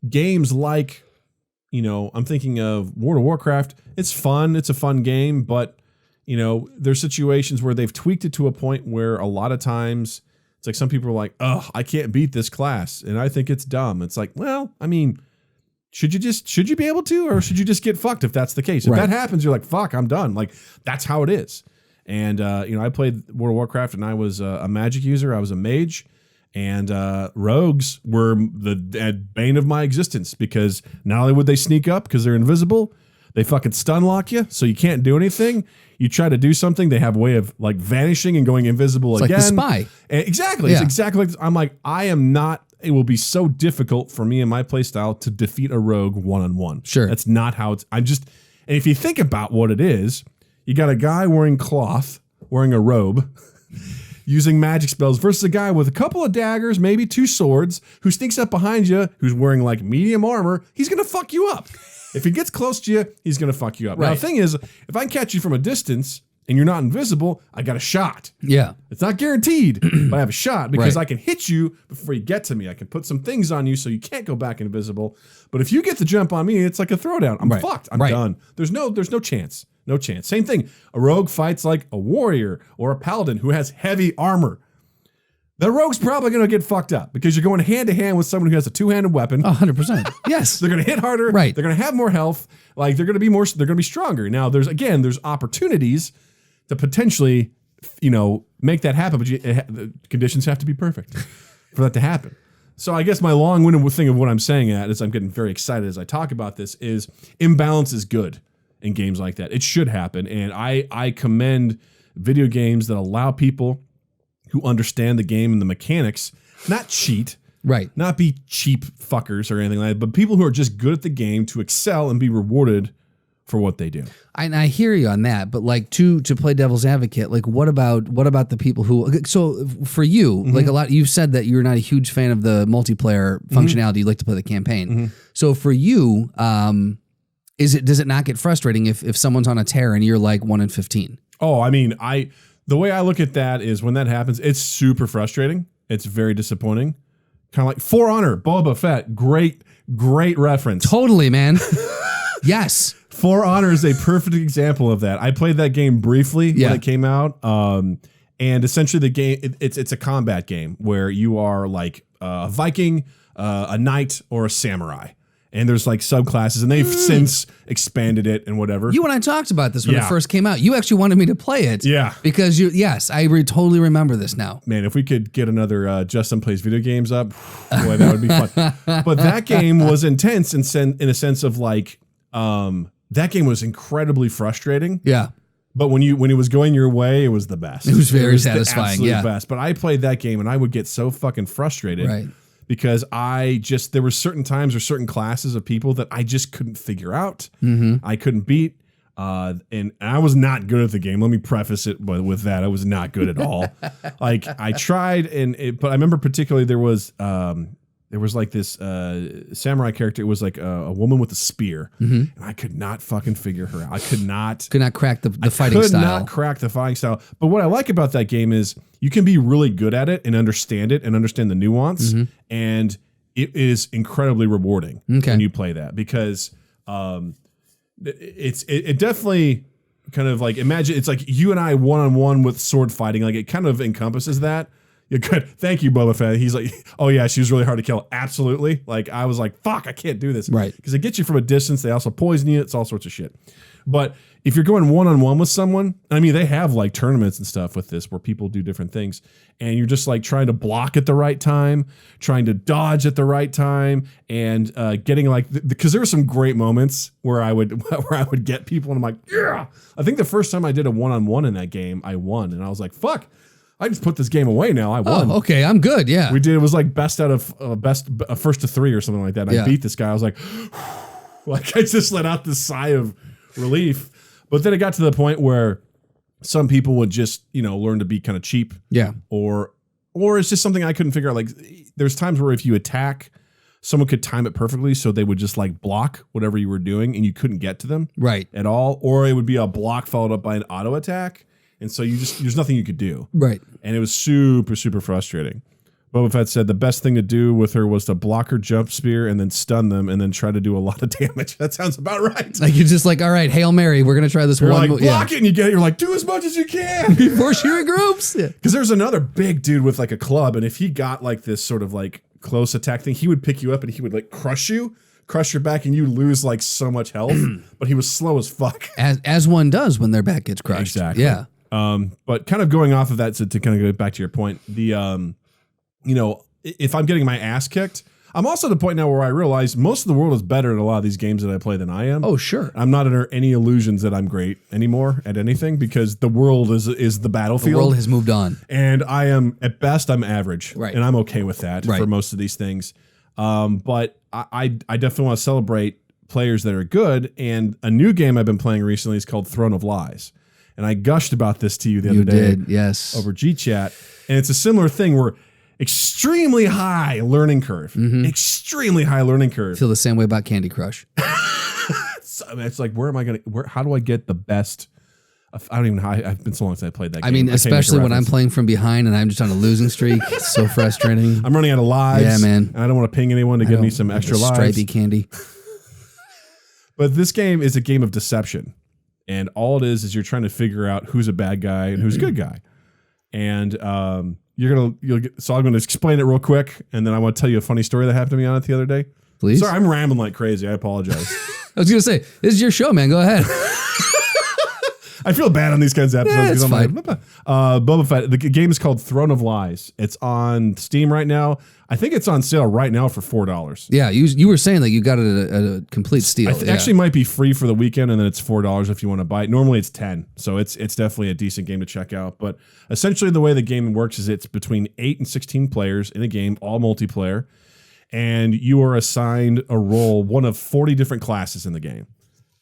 games like, I'm thinking of World of Warcraft. It's fun. It's a fun game. But, there's situations where they've tweaked it to a point where a lot of times it's like some people are like, oh, I can't beat this class. And I think it's dumb. It's like, well, I mean, should you be able to, or should you just get fucked if that's the case? If that happens, you're like, fuck, I'm done. Like, that's how it is. And, I played World of Warcraft and I was a magic user. I was a mage. And rogues were the bane of my existence because not only would they sneak up because they're invisible, they fucking stun lock you, so you can't do anything. You try to do something, they have a way of like vanishing and going invisible again. Like the spy. Exactly. Yeah. It's exactly like this. I'm like, it will be so difficult for me and my playstyle to defeat a rogue one-on-one. Sure. That's not how and if you think about what it is, you got a guy wearing cloth, wearing a robe, using magic spells versus a guy with a couple of daggers, maybe 2 swords, who sneaks up behind you, who's wearing like medium armor. He's going to fuck you up. If he gets close to you, he's going to fuck you up. Right. Now, the thing is, if I can catch you from a distance and you're not invisible, I got a shot. Yeah. It's not guaranteed, but I have a shot because I can hit you before you get to me. I can put some things on you so you can't go back invisible. But if you get the jump on me, it's like a throwdown. I'm fucked. I'm done. There's no chance. No chance. Same thing. A rogue fights like a warrior or a paladin who has heavy armor. The rogue's probably going to get fucked up because you're going hand to hand with someone who has a 2-handed weapon. 100%. Yes. They're going to hit harder. Right. They're going to have more health. Like they're going to be stronger. Now there's opportunities to potentially, make that happen, but the conditions have to be perfect for that to happen. So I guess my long-winded thing of what I'm saying is I'm getting very excited as I talk about this is imbalance is good in games like that. It should happen. And I commend video games that allow people who understand the game and the mechanics, not cheat, not be cheap fuckers or anything like that, but people who are just good at the game to excel and be rewarded for what they do. I hear you on that, but like to play devil's advocate, like what about the people who, so for you, like you've said that you're not a huge fan of the multiplayer functionality. You like to play the campaign. So for you, does it not get frustrating if someone's on a tear and you're like 1 in 15? Oh, I mean, the way I look at that is when that happens, it's super frustrating. It's very disappointing. Kind of like For Honor, Boba Fett, great reference. Totally, man. Yes. For Honor is a perfect example of that. I played that game briefly when it came out. And essentially the game, it's a combat game where you are like a Viking, a knight, or a samurai. And there's like subclasses, and they've since expanded it and whatever. You and I talked about this when it first came out. You actually wanted me to play it. Yeah. Because I totally remember this now. Man, if we could get another Justin Plays Video Games up, boy, that would be fun. But that game was intense in a sense of like, that game was incredibly frustrating. Yeah. But when it was going your way, it was the best. It was very satisfying. The absolute best. But I played that game and I would get so fucking frustrated. Right. Because there were certain times or certain classes of people that I just couldn't figure out. I couldn't beat. And I was not good at the game. Let me preface it with that. I was not good at all. Like I tried, but I remember particularly there was like this samurai character. It was like a woman with a spear, and I could not fucking figure her out. I could not crack the fighting style. Could not crack the fighting style. But what I like about that game is you can be really good at it and understand the nuance, and it is incredibly rewarding when you play that because it definitely kind of like imagine it's like you and I one-on-one with sword fighting. Like it kind of encompasses that. You're good. Thank you, Boba Fett. He's like, oh yeah, she was really hard to kill. Absolutely. Like I was like, fuck, I can't do this. Right. Because it gets you from a distance. They also poison you. It's all sorts of shit. But if you're going one-on-one with someone, I mean, they have like tournaments and stuff with this where people do different things. And you're just like trying to block at the right time, trying to dodge at the right time, and getting like, because there were some great moments where I would get people and I'm like, yeah. I think the first time I did a one-on-one in that game, I won. And I was like, fuck. I just put this game away now. I won. Oh, okay. I'm good. Yeah. We did. It was like best out of first to 3 or something like that. And I beat this guy. I was like, like I just let out this sigh of relief. But then it got to the point where some people would just, learn to be kind of cheap. Yeah. Or it's just something I couldn't figure out. Like there's times where if you attack, someone could time it perfectly. So they would just like block whatever you were doing and you couldn't get to them at all. Or it would be a block followed up by an auto attack. And so there's nothing you could do. Right. And it was super, super frustrating. Boba Fett said the best thing to do with her was to block her jump spear and then stun them and then try to do a lot of damage. That sounds about right. Like you're just like, all right, Hail Mary, we're going to try this you're one. Like, block it and you get it. You're like, do as much as you can. Before she regroups. Because there's another big dude with like a club. And if he got like this sort of like close attack thing, he would pick you up and he would like crush your back and you lose like so much health. But he was slow as fuck. As one does when their back gets crushed. Exactly. Yeah. But kind of going off of that, so to kind of go back to your point, if I'm getting my ass kicked, I'm also at the point now where I realize most of the world is better at a lot of these games that I play than I am. Oh, sure. I'm not under any illusions that I'm great anymore at anything because the world is the battlefield. The world has moved on. And I am, at best, I'm average. Right. And I'm okay with that for most of these things. But I definitely want to celebrate players that are good. And a new game I've been playing recently is called Throne of Lies. And I gushed about this to you the other day. Yes. Over G-Chat. And it's a similar thing where extremely high learning curve. Extremely high learning curve. I feel the same way about Candy Crush. It's like, how do I get the best? I don't even know how. I've been so long since I played that game. I mean, especially when I'm playing from behind and I'm just on a losing streak. It's so frustrating. I'm running out of lives. Yeah, man. And I don't want to ping anyone to give me some extra lives. Stripey candy. But this game is a game of deception. And all it is you're trying to figure out who's a bad guy and who's a good guy. And so I'm going to explain it real quick. And then I want to tell you a funny story that happened to me on it the other day. Please. Sorry, I'm rambling like crazy. I apologize. I was going to say, this is your show, man. Go ahead. I feel bad on these kinds of episodes. It's fine. Like, Boba Fett. The game is called Throne of Lies. It's on Steam right now. I think it's on sale right now for $4. Yeah, you were saying that you got it at a complete steal. Actually might be free for the weekend, and then it's $4 if you want to buy it. Normally it's $10, so it's definitely a decent game to check out. But essentially the way the game works is it's between 8 and 16 players in a game, all multiplayer, and you are assigned a role, one of 40 different classes in the game.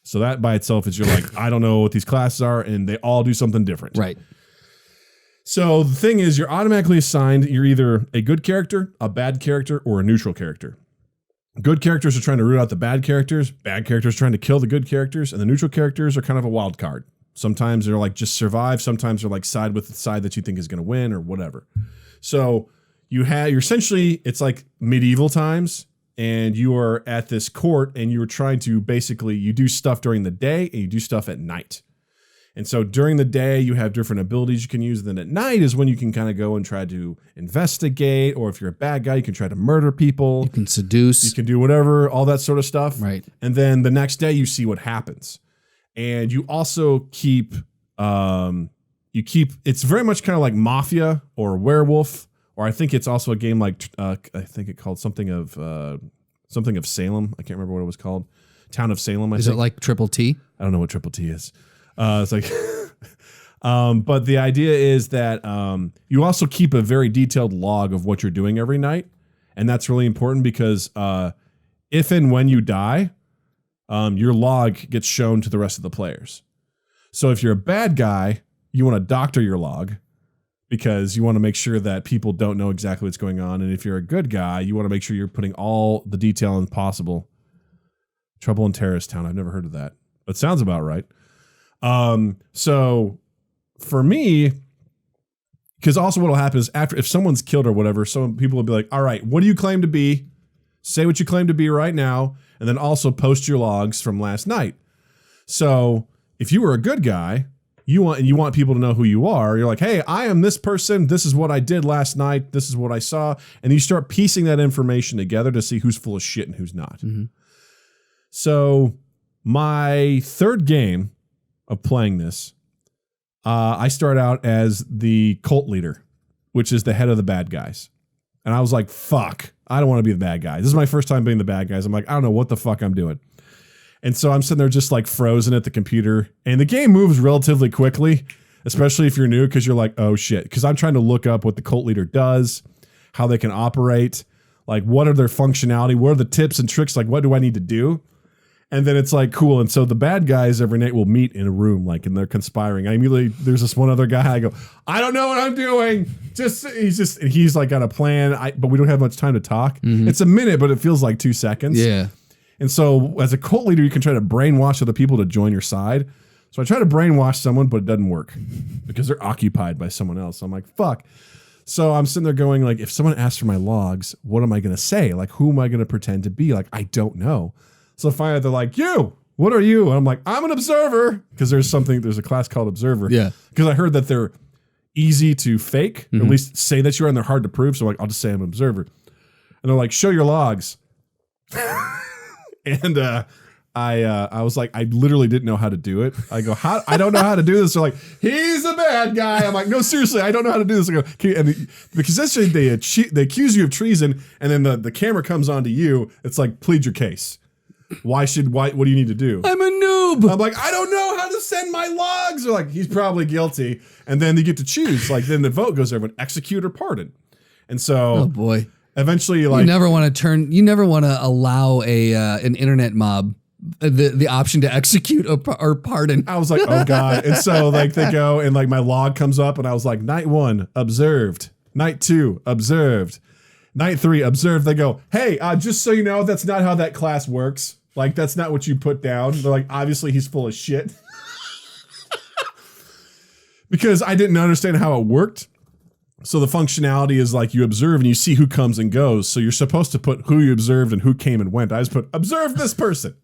So that by itself is you're like, I don't know what these classes are, and they all do something different. Right. So the thing is, you're automatically assigned, you're either a good character, a bad character, or a neutral character. Good characters are trying to root out the bad characters are trying to kill the good characters, and the neutral characters are kind of a wild card. Sometimes they're like just survive, sometimes they're like side with the side that you think is going to win or whatever. So you're essentially, it's like medieval times, and you are at this court and you're trying to basically, you do stuff during the day and you do stuff at night. And so during the day, you have different abilities you can use. Then at night is when you can kind of go and try to investigate, or if you're a bad guy, you can try to murder people. You can seduce. You can do whatever, all that sort of stuff. Right. And then the next day, you see what happens. And you also keep, it's very much kind of like Mafia or Werewolf, or I think it's also a game like, I think it called something of Salem. I can't remember what it was called. Town of Salem, I think. Is it like Triple T? I don't know what Triple T is. It's like, but the idea is that you also keep a very detailed log of what you're doing every night. And that's really important because if and when you die, your log gets shown to the rest of the players. So if you're a bad guy, you want to doctor your log because you want to make sure that people don't know exactly what's going on. And if you're a good guy, you want to make sure you're putting all the detail in possible. Trouble in Terrorist Town. I've never heard of that, but sounds about right. So for me, because also what'll happen is if someone's killed or whatever, some people will be like, all right, what do you claim to be? Say what you claim to be right now. And then also post your logs from last night. So if you were a good guy, you want people to know who you are. You're like, hey, I am this person. This is what I did last night. This is what I saw. And you start piecing that information together to see who's full of shit and who's not. Mm-hmm. So my third game of playing this, I start out as the cult leader, which is the head of the bad guys. And I was like, fuck, I don't want to be the bad guy. This is my first time being the bad guys. I'm like, I don't know what the fuck I'm doing. And so I'm sitting there just like frozen at the computer, and the game moves relatively quickly, especially if you're new, because you're like, oh shit. Because I'm trying to look up what the cult leader does, how they can operate, like what are their functionality, what are the tips and tricks, like what do I need to do? And then it's like, cool. And so the bad guys every night will meet in a room, like, and they're conspiring. I immediately, there's this one other guy. I go, I don't know what I'm doing. He's like got a plan, but we don't have much time to talk. Mm-hmm. It's a minute, but it feels like 2 seconds. Yeah. And so as a cult leader, you can try to brainwash other people to join your side. So I try to brainwash someone, but it doesn't work because they're occupied by someone else. So I'm like, fuck. So I'm sitting there going like, if someone asks for my logs, what am I going to say? Like, who am I going to pretend to be? Like, I don't know. So finally they're like, what are you? And I'm like, I'm an observer. Because there's a class called observer. Yeah. Because I heard that they're easy to fake, or at least say that you are, and they're hard to prove. So I'm like, I'll just say I'm an observer. And they're like, show your logs. And I was like, I literally didn't know how to do it. I go, I don't know how to do this. They're like, he's a bad guy. I'm like, no, seriously, I don't know how to do this. I go, because essentially they accuse you of treason, and then the camera comes onto you. It's like, plead your case. What do you need to do? I'm a noob. I'm like, I don't know how to send my logs. They're like, he's probably guilty. And then you get to choose. Like, then the vote goes over, execute or pardon. And so, oh boy, eventually, like, you never want to allow an internet mob the option to execute or pardon. I was like, oh God. And so like they go and like my log comes up and I was like, night 1 observed, night 2 observed, night 3 observed. They go, hey, just so you know, that's not how that class works. Like, that's not what you put down. They're like, obviously he's full of shit. Because I didn't understand how it worked. So the functionality is like you observe and you see who comes and goes. So you're supposed to put who you observed and who came and went. I just put observe this person.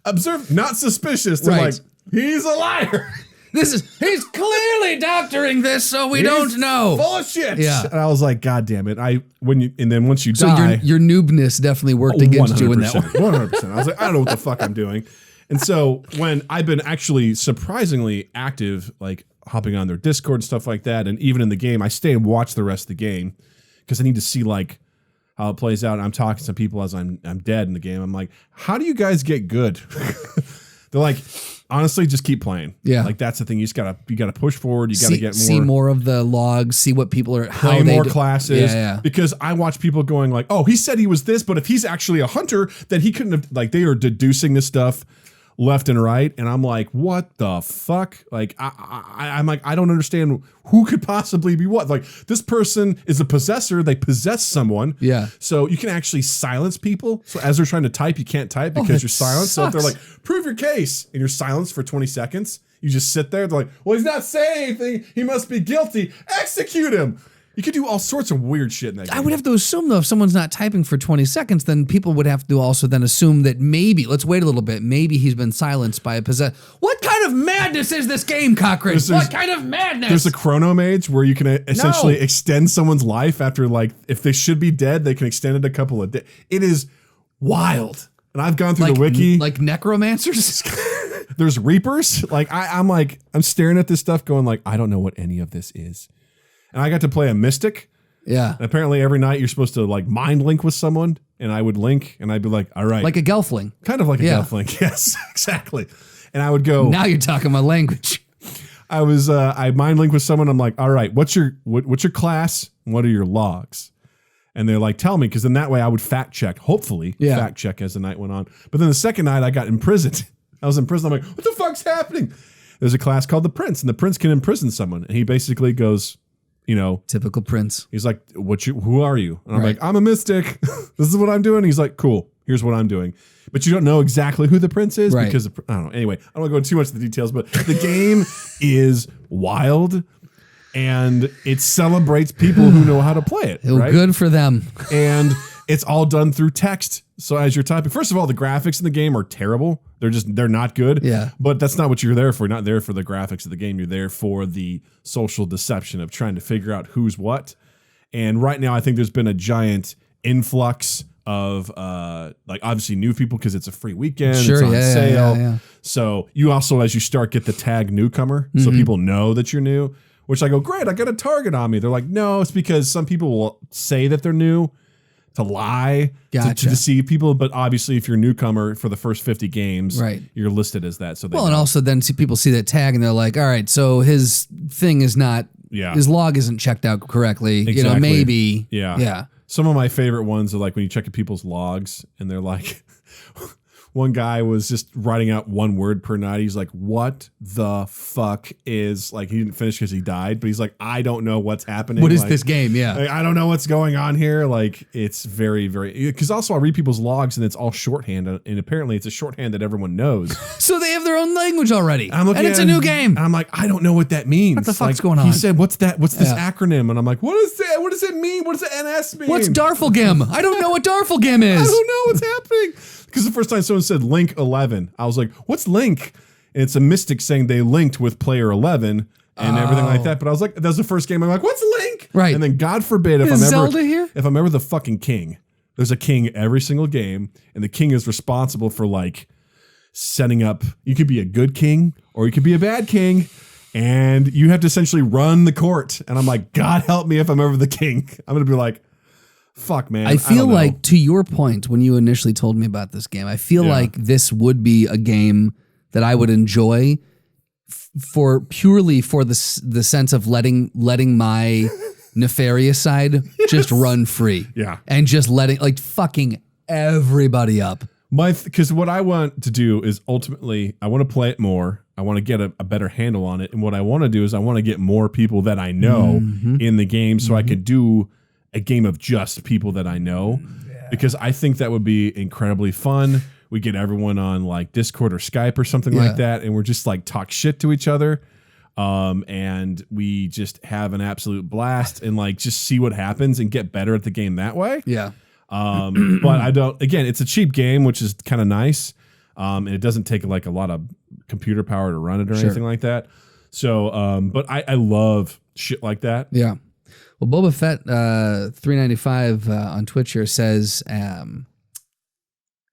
Observe, not suspicious. They're like, he's a liar. He's clearly doctoring this, so we don't know. Full of shit. Yeah. And I was like, God damn it. Once you so die. Your noobness definitely worked against you in that one. 100%. I was like, I don't know what the fuck I'm doing. And so when I've been actually surprisingly active, like hopping on their Discord and stuff like that, and even in the game, I stay and watch the rest of the game because I need to see like how it plays out. And I'm talking to some people as I'm dead in the game. I'm like, how do you guys get good? They're like, honestly, just keep playing. Yeah, like that's the thing. You gotta push forward. You gotta get more. See more of the logs. See what people are. Play more classes. Yeah. Because I watch people going like, oh, he said he was this, but if he's actually a hunter, then he couldn't have. Like they are deducing this stuff left and right, and I'm like, what the fuck? Like I'm like, I don't understand who could possibly be what. Like this person is a possessor. They possess someone. Yeah. So you can actually silence people. So as they're trying to type, you can't type because you're silenced. So if they're like, prove your case, and you're silenced for 20 seconds, you just sit there. They're like, well, he's not saying anything. He must be guilty. Execute him. You could do all sorts of weird shit in that game. I would have to assume, though, if someone's not typing for 20 seconds, then people would have to also then assume that maybe, let's wait a little bit, maybe he's been silenced by a possess. What kind of madness is this game, Cochran? What kind of madness? There's a chrono mage where you can essentially extend someone's life after, like, if they should be dead, they can extend it a couple of days. It is wild. And I've gone through the wiki. Like necromancers? There's reapers. Like, I'm staring at this stuff going like, I don't know what any of this is. And I got to play a mystic. Yeah. And apparently every night you're supposed to like mind link with someone, and I would link and I'd be like, all right. Like a gelfling. Kind of like a gelfling. Yes, exactly. And I would go. Now you're talking my language. I mind link with someone. I'm like, all right, what's your class? And what are your logs? And they're like, tell me, because then that way I would fact check, hopefully fact check as the night went on. But then the second night I got imprisoned. I was in prison. I'm like, what the fuck's happening? There's a class called the Prince, and the Prince can imprison someone. And he basically goes, typical Prince. He's like, who are you? And I'm like, I'm a mystic. This is what I'm doing. He's like, cool. Here's what I'm doing. But you don't know exactly who the Prince is because I don't know. Anyway, I don't want to go into too much of the details, but the game is wild, and it celebrates people who know how to play it. Right? Good for them. And it's all done through text. So as you're typing, first of all, the graphics in the game are terrible. They're not good. Yeah. But that's not what you're there for. You're not there for the graphics of the game. You're there for the social deception of trying to figure out who's what. And right now, I think there's been a giant influx of like obviously new people because it's a free weekend. Sure, it's on sale. Yeah. So you also, as you start, get the tag newcomer. So people know that you're new, which I go, great, I got a target on me. They're like, no, it's because some people will say that they're new to lie, to deceive people. But obviously, if you're a newcomer for the first 50 games, you're listed as that. So and also then people see that tag and they're like, all right, so his thing is not, his log isn't checked out correctly. Exactly. Maybe. Yeah. Some of my favorite ones are like when you check at people's logs and they're like, one guy was just writing out one word per night. He's like, what the fuck is, like, he didn't finish because he died, but he's like, I don't know what's happening. What is like, this game? Yeah. Like, I don't know what's going on here. Like, it's very, very, because also I read people's logs and it's all shorthand, and apparently it's a shorthand that everyone knows. So they have their own language already. And it's a new game. And I'm like, I don't know what that means. What the fuck's going on? He said, what's that? What's this acronym? And I'm like, what is that? What does it mean? What does the NS mean? What's Darflegim? I don't know what Darflegim is. I don't know what's happening. Because the first time someone said link 11, I was like, what's link? And it's a mystic saying they linked with player 11 and everything like that. But I was like, that was the first game. I'm like, what's link? Right. And then God forbid if I'm ever the fucking king, there's a king every single game, and the king is responsible for like setting up. You could be a good king or you could be a bad king, and you have to essentially run the court. And I'm like, God help me if I'm ever the king. I'm going to be like, fuck, man. I feel like, to your point, when you initially told me about this game, I feel like this would be a game that I would enjoy purely for the sense of letting my nefarious side just run free. Yeah. And just letting, like, fucking everybody up. Because what I want to do is ultimately, I want to play it more. I want to get a better handle on it. And what I want to do is I want to get more people that I know in the game so I could do a game of just people that I know, because I think that would be incredibly fun. We get everyone on like Discord or Skype or something like that, and we're just like talk shit to each other, and we just have an absolute blast and like just see what happens and get better at the game that way. Yeah. But I don't. Again, it's a cheap game, which is kind of nice, and it doesn't take like a lot of computer power to run it or anything like that. So, but I love shit like that. Yeah. Well, Boba Fett 395 on Twitch here says,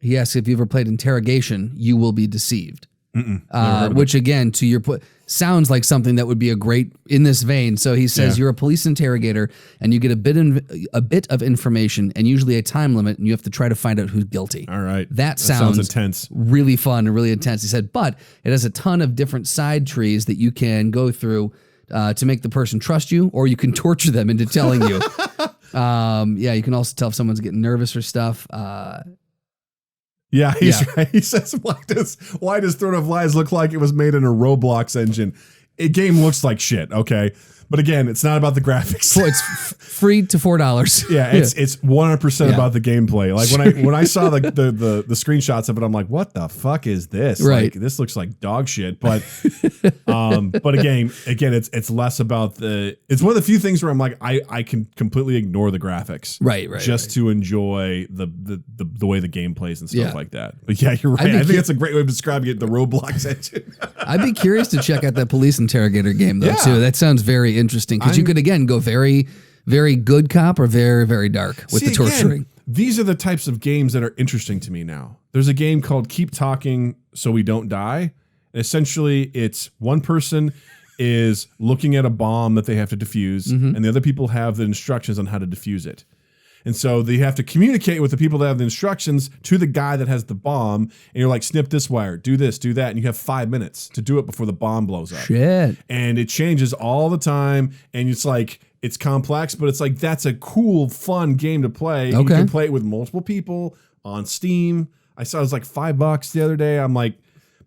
he asks if you ever played Interrogation, you will be deceived. Which again, to your point, sounds like something that would be a great in this vein. So he says you're a police interrogator and you get a bit of information and usually a time limit, and you have to try to find out who's guilty. All right, that sounds intense, really fun and really intense. He said, but it has a ton of different side trees that you can go through to make the person trust you, or you can torture them into telling you. You can also tell if someone's getting nervous or stuff. He's right. He says, why does Throne of Lies look like it was made in a Roblox engine? A game looks like shit, okay? But again, it's not about the graphics. So it's free to $4. Yeah, it's 100% about the gameplay. Like when I saw the screenshots of it, I'm like, what the fuck is this? Right. Like, this looks like dog shit. But again, it's less about it's one of the few things where I'm like, I can completely ignore the graphics. Right. Just to enjoy the way the game plays and stuff like that. But yeah, you're right. I think that's a great way of describing it, the Roblox engine. I'd be curious to check out that police interrogator game though too. That sounds very interesting because you could again go very, very good cop or very, very dark with the torturing. Again, these are the types of games that are interesting to me now. There's a game called Keep Talking So We Don't Die. And essentially, it's one person is looking at a bomb that they have to defuse, and the other people have the instructions on how to defuse it. And so they have to communicate with the people that have the instructions to the guy that has the bomb. And you're like, snip this wire, do this, do that. And you have 5 minutes to do it before the bomb blows up. Shit. And it changes all the time. And it's like, it's complex, but it's like, that's a cool, fun game to play. Okay. You can play it with multiple people on Steam. I saw it was like $5 the other day. I'm like,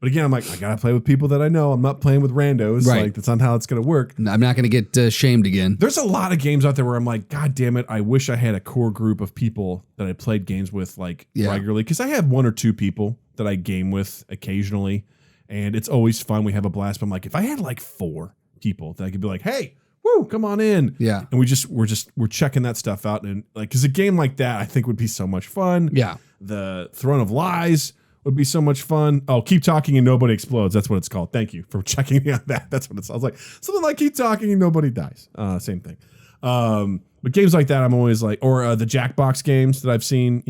but again, I'm like, I gotta play with people that I know. I'm not playing with randos. Right. Like, that's not how it's gonna work. I'm not gonna get shamed again. There's a lot of games out there where I'm like, God damn it, I wish I had a core group of people that I played games with like regularly. Because I have 1 or 2 people that I game with occasionally, and it's always fun. We have a blast. But I'm like, if I had like 4 people that I could be like, hey, woo, come on in. Yeah. And we're checking that stuff out. And like, because a game like that I think would be so much fun. Yeah. The Throne of Lies would be so much fun. Oh, Keep Talking and Nobody Explodes. That's what it's called. Thank you for checking me on that. That's what it sounds like. Something like Keep Talking and Nobody Dies. Same thing. But games like that, I'm always like, or the Jackbox games that I've seen,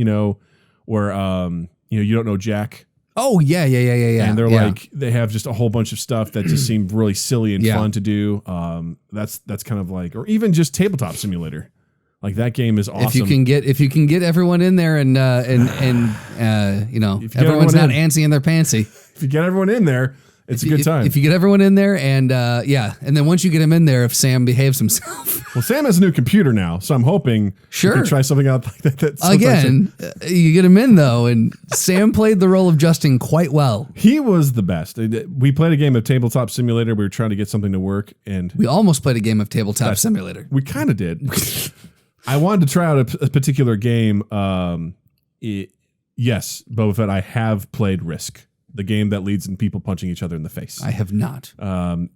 where you don't know Jack. Oh yeah. And they're like, they have just a whole bunch of stuff that just seem really silly and fun to do. That's kind of like, or even just Tabletop Simulator. Like, that game is awesome. If you can get everyone in there and everyone's not antsy in their pantsy. If you get everyone in there, it's a good time. If you get everyone in there and then once you get him in there, if Sam behaves himself. Well, Sam has a new computer now, so I'm hoping you can try something out like that. Again, you get him in though, and Sam played the role of Justin quite well. He was the best. We played a game of Tabletop Simulator. We were trying to get something to work, and we almost played a game of Tabletop Simulator. We kind of did. I wanted to try out a particular game. Yes, Boba Fett, I have played Risk, the game that leads in people punching each other in the face. I have not. Don't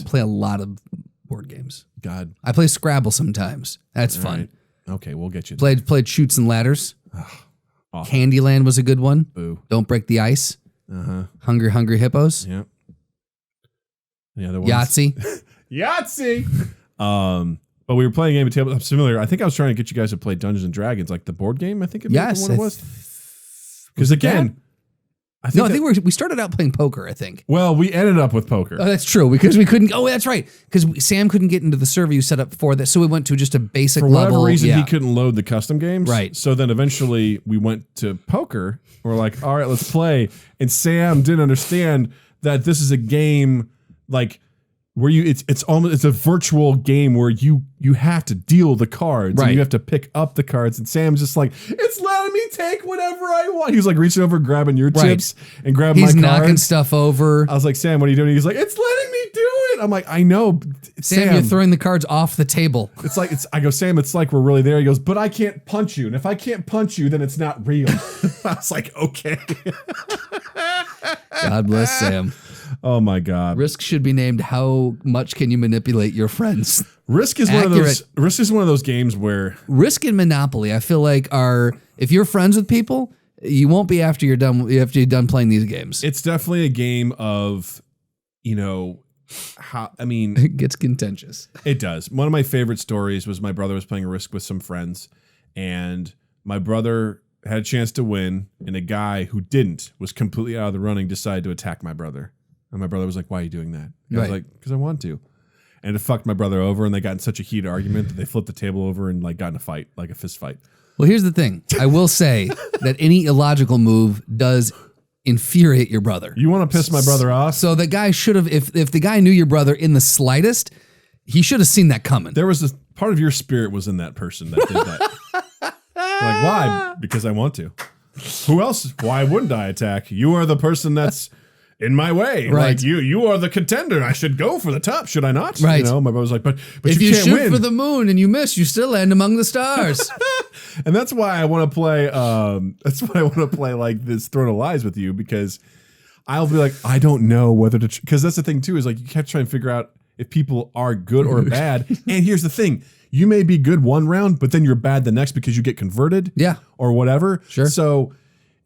play a lot of board games. God, I play Scrabble sometimes. That's fun. Right. Okay, we'll get you. Played Chutes and Ladders. Awesome. Candyland was a good one. Boo. Don't Break the Ice. Hungry Hippos. Yep. The other ones. Yahtzee. Yahtzee. But we were playing a game of Tabletop Simulator. I think I was trying to get you guys to play Dungeons and Dragons, like the board game. I think it was. Because again, I think we started out playing poker. I think. Well, we ended up with poker. Oh, that's true because we couldn't. Oh, that's right. Because Sam couldn't get into the server you set up for that, so we went to just a basic level. For whatever reason, he couldn't load the custom games. Right. So then eventually we went to poker. We're like, all right, let's play. And Sam didn't understand that this is a game like. Where it's a virtual game where you have to deal the cards and you have to pick up the cards, and Sam's just like, it's letting me take whatever I want. He was like reaching over, grabbing your chips and grabbing my cards. He's knocking stuff over. I was like, Sam, what are you doing? He's like, it's letting me do it. I'm like, I know, Sam, you're throwing the cards off the table. I go, Sam, it's like we're really there. He goes, but I can't punch you, and if I can't punch you, then it's not real. I was like, okay. God bless Sam. Oh my God. Risk should be named How Much Can You Manipulate Your Friends? Risk is one of those games where Risk and Monopoly, I feel like if you're friends with people, you won't be after you're done playing these games. It's definitely a game of, it gets contentious. It does. One of my favorite stories was my brother was playing Risk with some friends, and my brother had a chance to win, and a guy who didn't was completely out of the running, decided to attack my brother. And my brother was like, why are you doing that? I was like, because I want to. And it fucked my brother over, and they got in such a heated argument that they flipped the table over and like got in a fight, like a fist fight. Well, here's the thing. I will say that any illogical move does infuriate your brother. You want to piss my brother off? So the guy should have, if the guy knew your brother in the slightest, he should have seen that coming. There was this part of your spirit was in that person that did that. Like, why? Because I want to. Who else? Why wouldn't I attack? You are the person that's in my way. Right. Like you are the contender. I should go for the top, should I not? Right. You know, my brother's like, but if you you can't shoot win. for the moon and you miss, you still land among the stars. And that's why I want to play. That's why I want to play like this Throne of Lies with you, because I'll be like, I don't know whether to, because that's the thing too, is like you have to try and figure out if people are good or bad. And here's the thing. You may be good one round, but then you're bad the next because you get converted. Yeah. Or whatever. Sure. So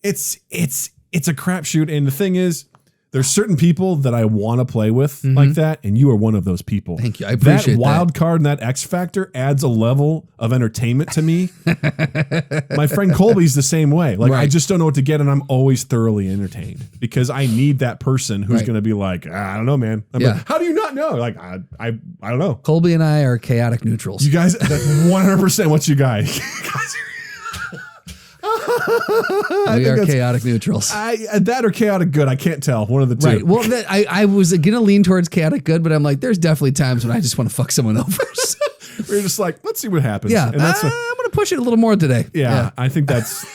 it's a crapshoot. And the thing is, there's certain people that I want to play with like that, and you are one of those people. Thank you. I appreciate that. Wild card and that X factor adds a level of entertainment to me. My friend Colby's the same way. Like, I just don't know what to get, and I'm always thoroughly entertained because I need that person who's going to be like, I don't know, man. I'm like, how do you not know? Like, I don't know. Colby and I are chaotic neutrals. You guys, that's 100% what you guys. We are chaotic neutrals. That or chaotic good. I can't tell. One of the two. Right. Well, I was going to lean towards chaotic good, but I'm like, there's definitely times when I just want to fuck someone over. We're just like, let's see what happens. Yeah. And that's I'm going to push it a little more today. Yeah. I think that's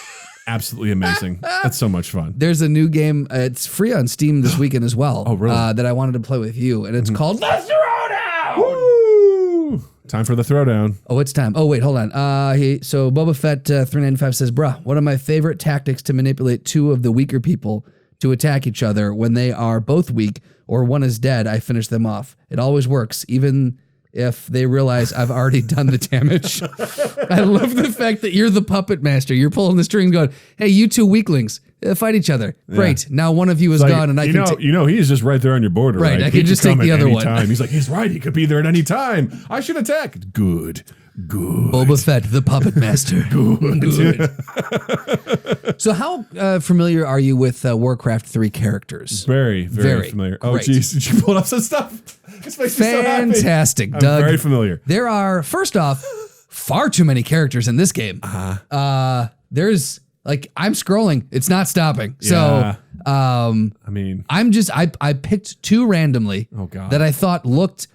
absolutely amazing. That's so much fun. There's a new game. It's free on Steam this weekend as well. Oh, really? That I wanted to play with you, and it's called The Throwdown. Woo! Time for the throwdown. Oh, it's time. Oh, wait, hold on. So Boba Fett 395 says, bruh, one of my favorite tactics to manipulate two of the weaker people to attack each other when they are both weak or one is dead, I finish them off. It always works, even if they realize I've already done the damage. I love the fact that you're the puppet master. You're pulling the strings going, hey, you two weaklings, fight each other. Great. Now one of you is gone and I can... he's just right there on your border. Right. I He can just take the other one. Time. He's like, he's right. He could be there at any time. I should attack. Good. Boba Fett, the puppet master. Good. So how familiar are you with Warcraft 3 characters? Very familiar. Oh, geez. Did you pull up some stuff? This makes me so happy. Fantastic, I'm Doug. very familiar. There are, first off, far too many characters in this game. There's, like, I'm scrolling. It's not stopping. Yeah. So, I mean, I picked two randomly that I thought looked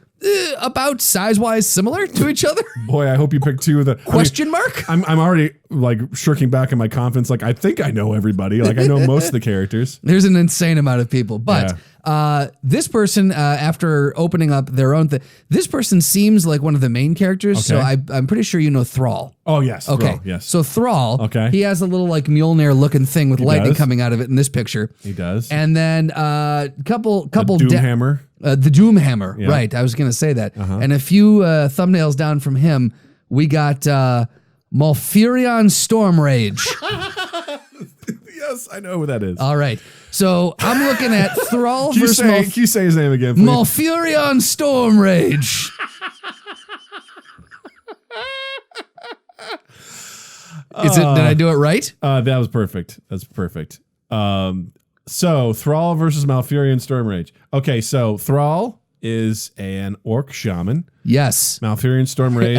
about size-wise similar to each other. Boy, I hope you picked two of the... Question mark? I'm already, like, shirking back in my confidence. Like, I think I know everybody. Like, I know most of the characters. There's an insane amount of people. But this person, after opening up their own thing, this person seems like one of the main characters. So I'm pretty sure you know Thrall. Oh, yes. Okay. Thrall, yes. So Thrall, he has a little, like, Mjolnir-looking thing with lightning coming out of it in this picture. He does. And then couple Doomhammer. The Doomhammer, right. I was going to say that. And a few thumbnails down from him, we got Malfurian Stormrage. Yes, I know who that is. All right. So I'm looking at Thrall versus Can you say his name again, please? Malfurian Stormrage. Did I do it right? That was perfect. That's perfect. So Thrall versus Malfurian Stormrage. Okay, so Thrall is an orc shaman. Yes. Malfurian Stormrage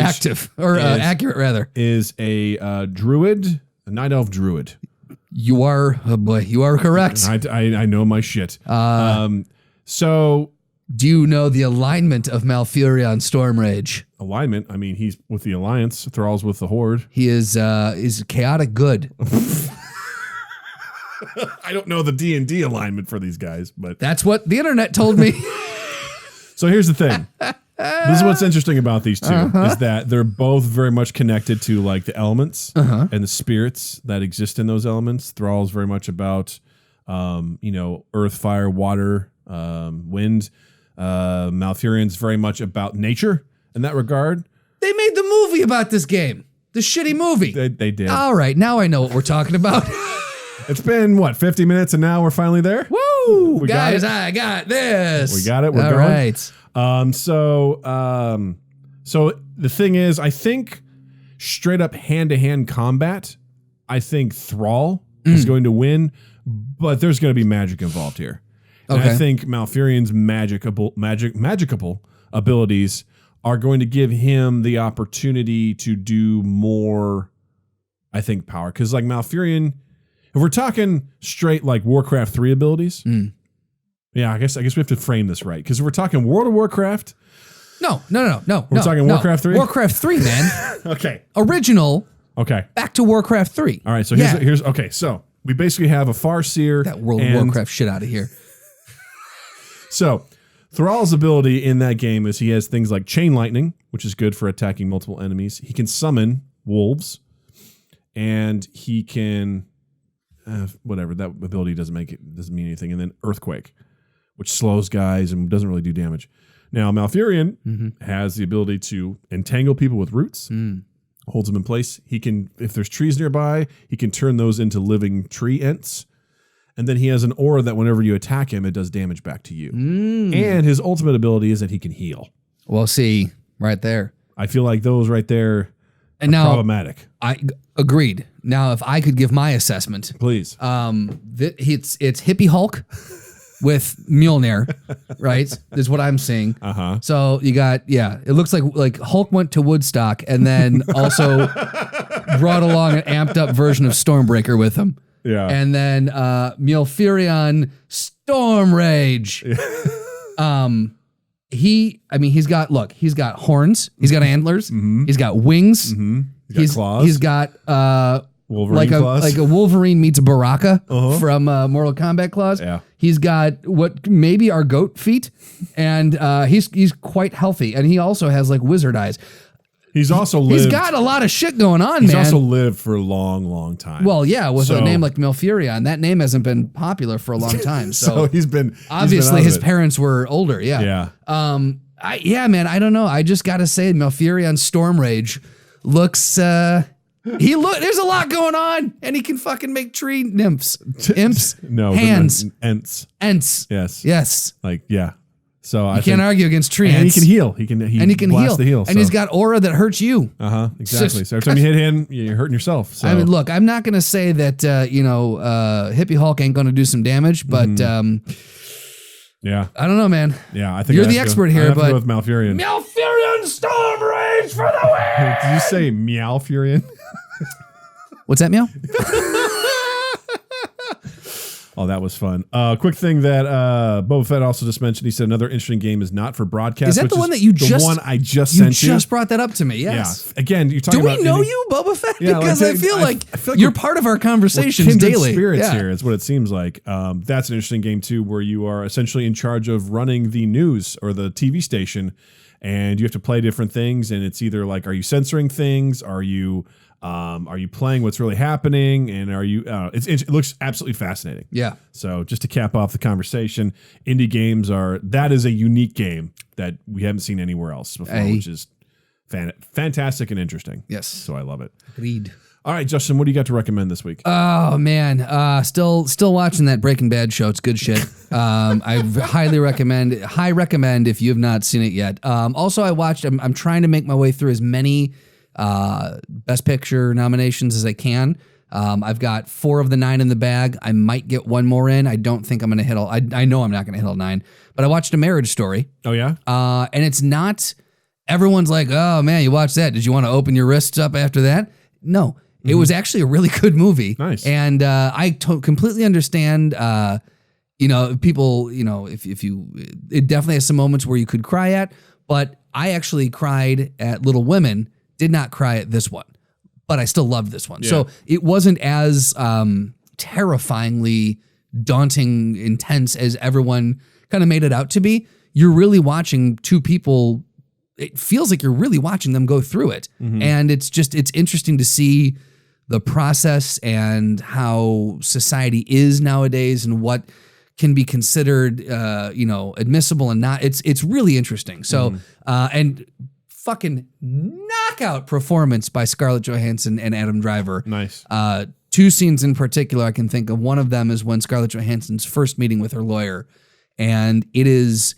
accurate rather. Is a druid, a night elf druid. You are correct. I know my shit. So do you know the alignment of Malfurion Stormrage? Alignment? I mean, he's with the Alliance. Thrall's with the Horde. He is chaotic good. I don't know the D&D alignment for these guys, but that's what the internet told me. So here's the thing. This is what's interesting about these two is that they're both very much connected to like the elements and the spirits that exist in those elements. Thrall's very much about, earth, fire, water, wind. Malfurion's very much about nature in that regard. They made the movie about this game. The shitty movie. They did. All right. Now I know what we're talking about. It's been, 50 minutes and now we're finally there? Woo! Guys, I got this. We got it. We're going. All right. So the thing is, I think straight up hand-to-hand combat, I think Thrall is going to win, but there's going to be magic involved here. And I think Malfurion's magicable abilities are going to give him the opportunity to do more, I think, power. Because like Malfurion... If we're talking straight like Warcraft 3 abilities, I guess we have to frame this right. Because if we're talking World of Warcraft, no. We're talking Warcraft 3? Warcraft 3, man. Okay. Original. Okay. Back to Warcraft 3. All right. So here's okay. So we basically have a Farseer. That World of Warcraft shit out of here. So Thrall's ability in that game is he has things like chain lightning, which is good for attacking multiple enemies. He can summon wolves, and he can whatever, that ability doesn't mean anything. And then earthquake, which slows guys and doesn't really do damage. Now Malfurion has the ability to entangle people with roots, holds them in place. He can, if there's trees nearby, he can turn those into living tree ents. And then he has an aura that whenever you attack him, it does damage back to you. And his ultimate ability is that he can heal. Well, see, right there. I feel like those right there are problematic. I agreed. Now, if I could give my assessment. Please. It's Hippie Hulk with Mjolnir, right? Is what I'm seeing. So you got, it looks like Hulk went to Woodstock and then also brought along an amped up version of Stormbreaker with him. Yeah. And then Malfurian Stormrage. He's got horns, he's got antlers, he's got wings, he's got claws. He's got Wolverine claws. like a Wolverine meets Baraka from Mortal Kombat claws. Yeah. He's got what maybe are goat feet, and he's quite healthy, and he also has like wizard eyes. He's got a lot of shit going on, man. He's also lived for a long, long time. Well, yeah, with a name like Malfurion, that name hasn't been popular for a long time. So, he's been obviously his parents were older. Yeah. Yeah. Man, I don't know. I just gotta say, Malfurion Stormrage looks. There's a lot going on, and he can fucking make tree nymphs, imps, hands, ents. Yes. Like, yeah. So I can't argue against tree ents. He can heal. He can blast the heal. And he's got aura that hurts you. Exactly. So every time you hit him, you're hurting yourself. So. I mean, look, I'm not going to say that Hippie Hulk ain't going to do some damage, but yeah, I don't know, man. Yeah, I think you're the expert here, but with Malfurion. Malfurion Stormrage for the win. Did you say Meowfurion? What's that, meow? Oh, that was fun. Quick thing that Boba Fett also just mentioned. He said another interesting game is not for broadcast. Is that the one that you just? The one I just sent you. You just brought that up to me. Yes. Yeah. Again, you're talking about. Do we know you, Boba Fett? Yeah, because I feel like you're part of our conversations daily. Spirits here is what it seems like. That's an interesting game too, where you are essentially in charge of running the news or the TV station, and you have to play different things. And it's either like, are you censoring things? Are you playing what's really happening? And are you? It looks absolutely fascinating. Yeah. So just to cap off the conversation, indie games that is a unique game that we haven't seen anywhere else before, which is fantastic and interesting. Yes. So I love it. Agreed. All right, Justin, what do you got to recommend this week? Oh man, still watching that Breaking Bad show. It's good shit. I highly recommend if you have not seen it yet. Also, I'm trying to make my way through as many Best Picture nominations as I can. I've got 4 of the 9 in the bag. I might get one more in. I don't think I'm going to hit all. I know I'm not going to hit all 9. But I watched A Marriage Story. Oh yeah. And it's not. Everyone's like, oh man, you watched that. Did you want to open your wrists up after that? No. It was actually a really good movie. Nice. And I completely understand. People. If you, it definitely has some moments where you could cry at. But I actually cried at Little Women. Did not cry at this one, but I still loved this one. Yeah. So it wasn't as terrifyingly daunting, intense as everyone kind of made it out to be. You're really watching two people. It feels like you're really watching them go through it. And it's interesting to see the process and how society is nowadays and what can be considered, admissible and not. It's really interesting. So, and fucking knockout performance by Scarlett Johansson and Adam Driver. Nice. 2 scenes in particular I can think of. One of them is when Scarlett Johansson's first meeting with her lawyer, and it is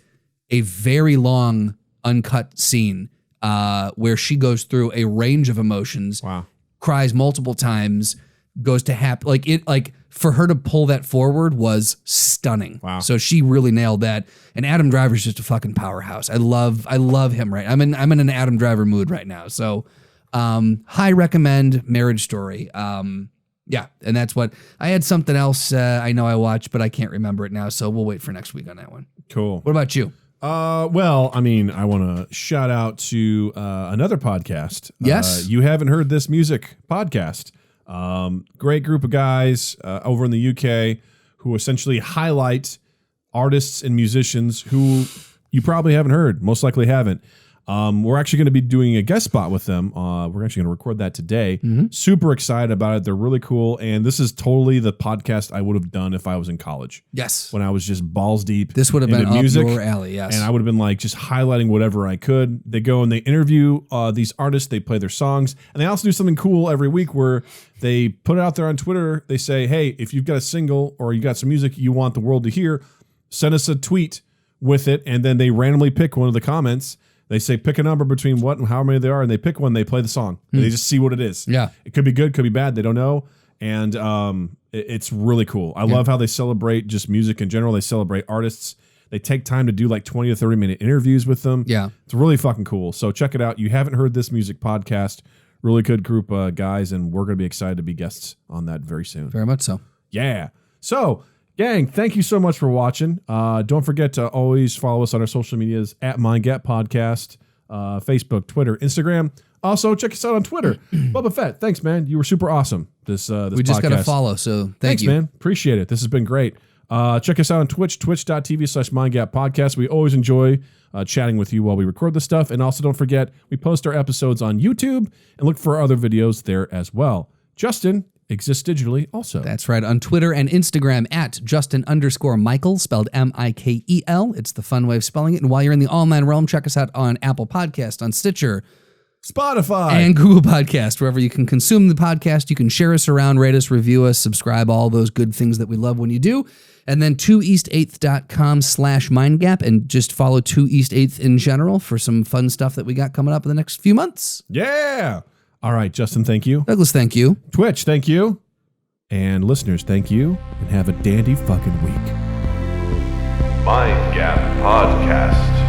a very long uncut scene where she goes through a range of emotions. Wow. Cries multiple times, goes to for her to pull that forward was stunning. Wow. So she really nailed that. And Adam Driver's just a fucking powerhouse. I love him, right? I'm in an Adam Driver mood right now. So high recommend Marriage Story. Yeah, and that's what I had. Something else I know I watched, but I can't remember it now. So we'll wait for next week on that one. Cool. What about you? Well, I mean, I want to shout out to another podcast. Yes. You Haven't Heard This Music podcast. Great group of guys over in the UK who essentially highlight artists and musicians who you probably haven't heard, most likely haven't. We're actually going to be doing a guest spot with them. We're actually going to record that today. Super excited about it. They're really cool. And this is totally the podcast I would have done if I was in college. Yes. When I was just balls deep. This would have been music, up your alley, yes. And I would have been like just highlighting whatever I could. They go and they interview these artists. They play their songs. And they also do something cool every week where they put it out there on Twitter. They say, hey, if you've got a single or you got some music you want the world to hear, send us a tweet with it. And then they randomly pick one of the comments. They say pick a number between what and how many they are, and they pick one. They play the song. And they just see what it is. Yeah, it could be good, could be bad. They don't know, and it's really cool. I love how they celebrate just music in general. They celebrate artists. They take time to do like 20 to 30 minute interviews with them. Yeah, it's really fucking cool. So check it out. You haven't heard this music podcast? Really good group of guys, and we're going to be excited to be guests on that very soon. Very much so. Yeah. So. Gang, thank you so much for watching. Don't forget to always follow us on our social medias at MindGap Podcast, Facebook, Twitter, Instagram. Also, check us out on Twitter. Boba Fett, thanks, man. You were super awesome. This we just podcast. Got to follow, so thanks, you, man. Appreciate it. This has been great. Check us out on Twitch, twitch.tv/MindGap Podcast. We always enjoy chatting with you while we record this stuff. And also, don't forget, we post our episodes on YouTube and look for our other videos there as well. Justin exists digitally also. That's right. On Twitter and Instagram at Justin_Michael, spelled Mikel. It's the fun way of spelling it. And while you're in the online realm, check us out on Apple Podcast, on Stitcher, Spotify, and Google Podcast, wherever you can consume the podcast. You can share us around, rate us, review us, subscribe, all those good things that we love when you do. And then 2east8th.com/mindgap, and just follow 2 East 8th in general for some fun stuff that we got coming up in the next few months. Yeah. All right, Justin, thank you. Douglas, thank you. Twitch, thank you. And listeners, thank you. And have a dandy fucking week. MindGap Podcast.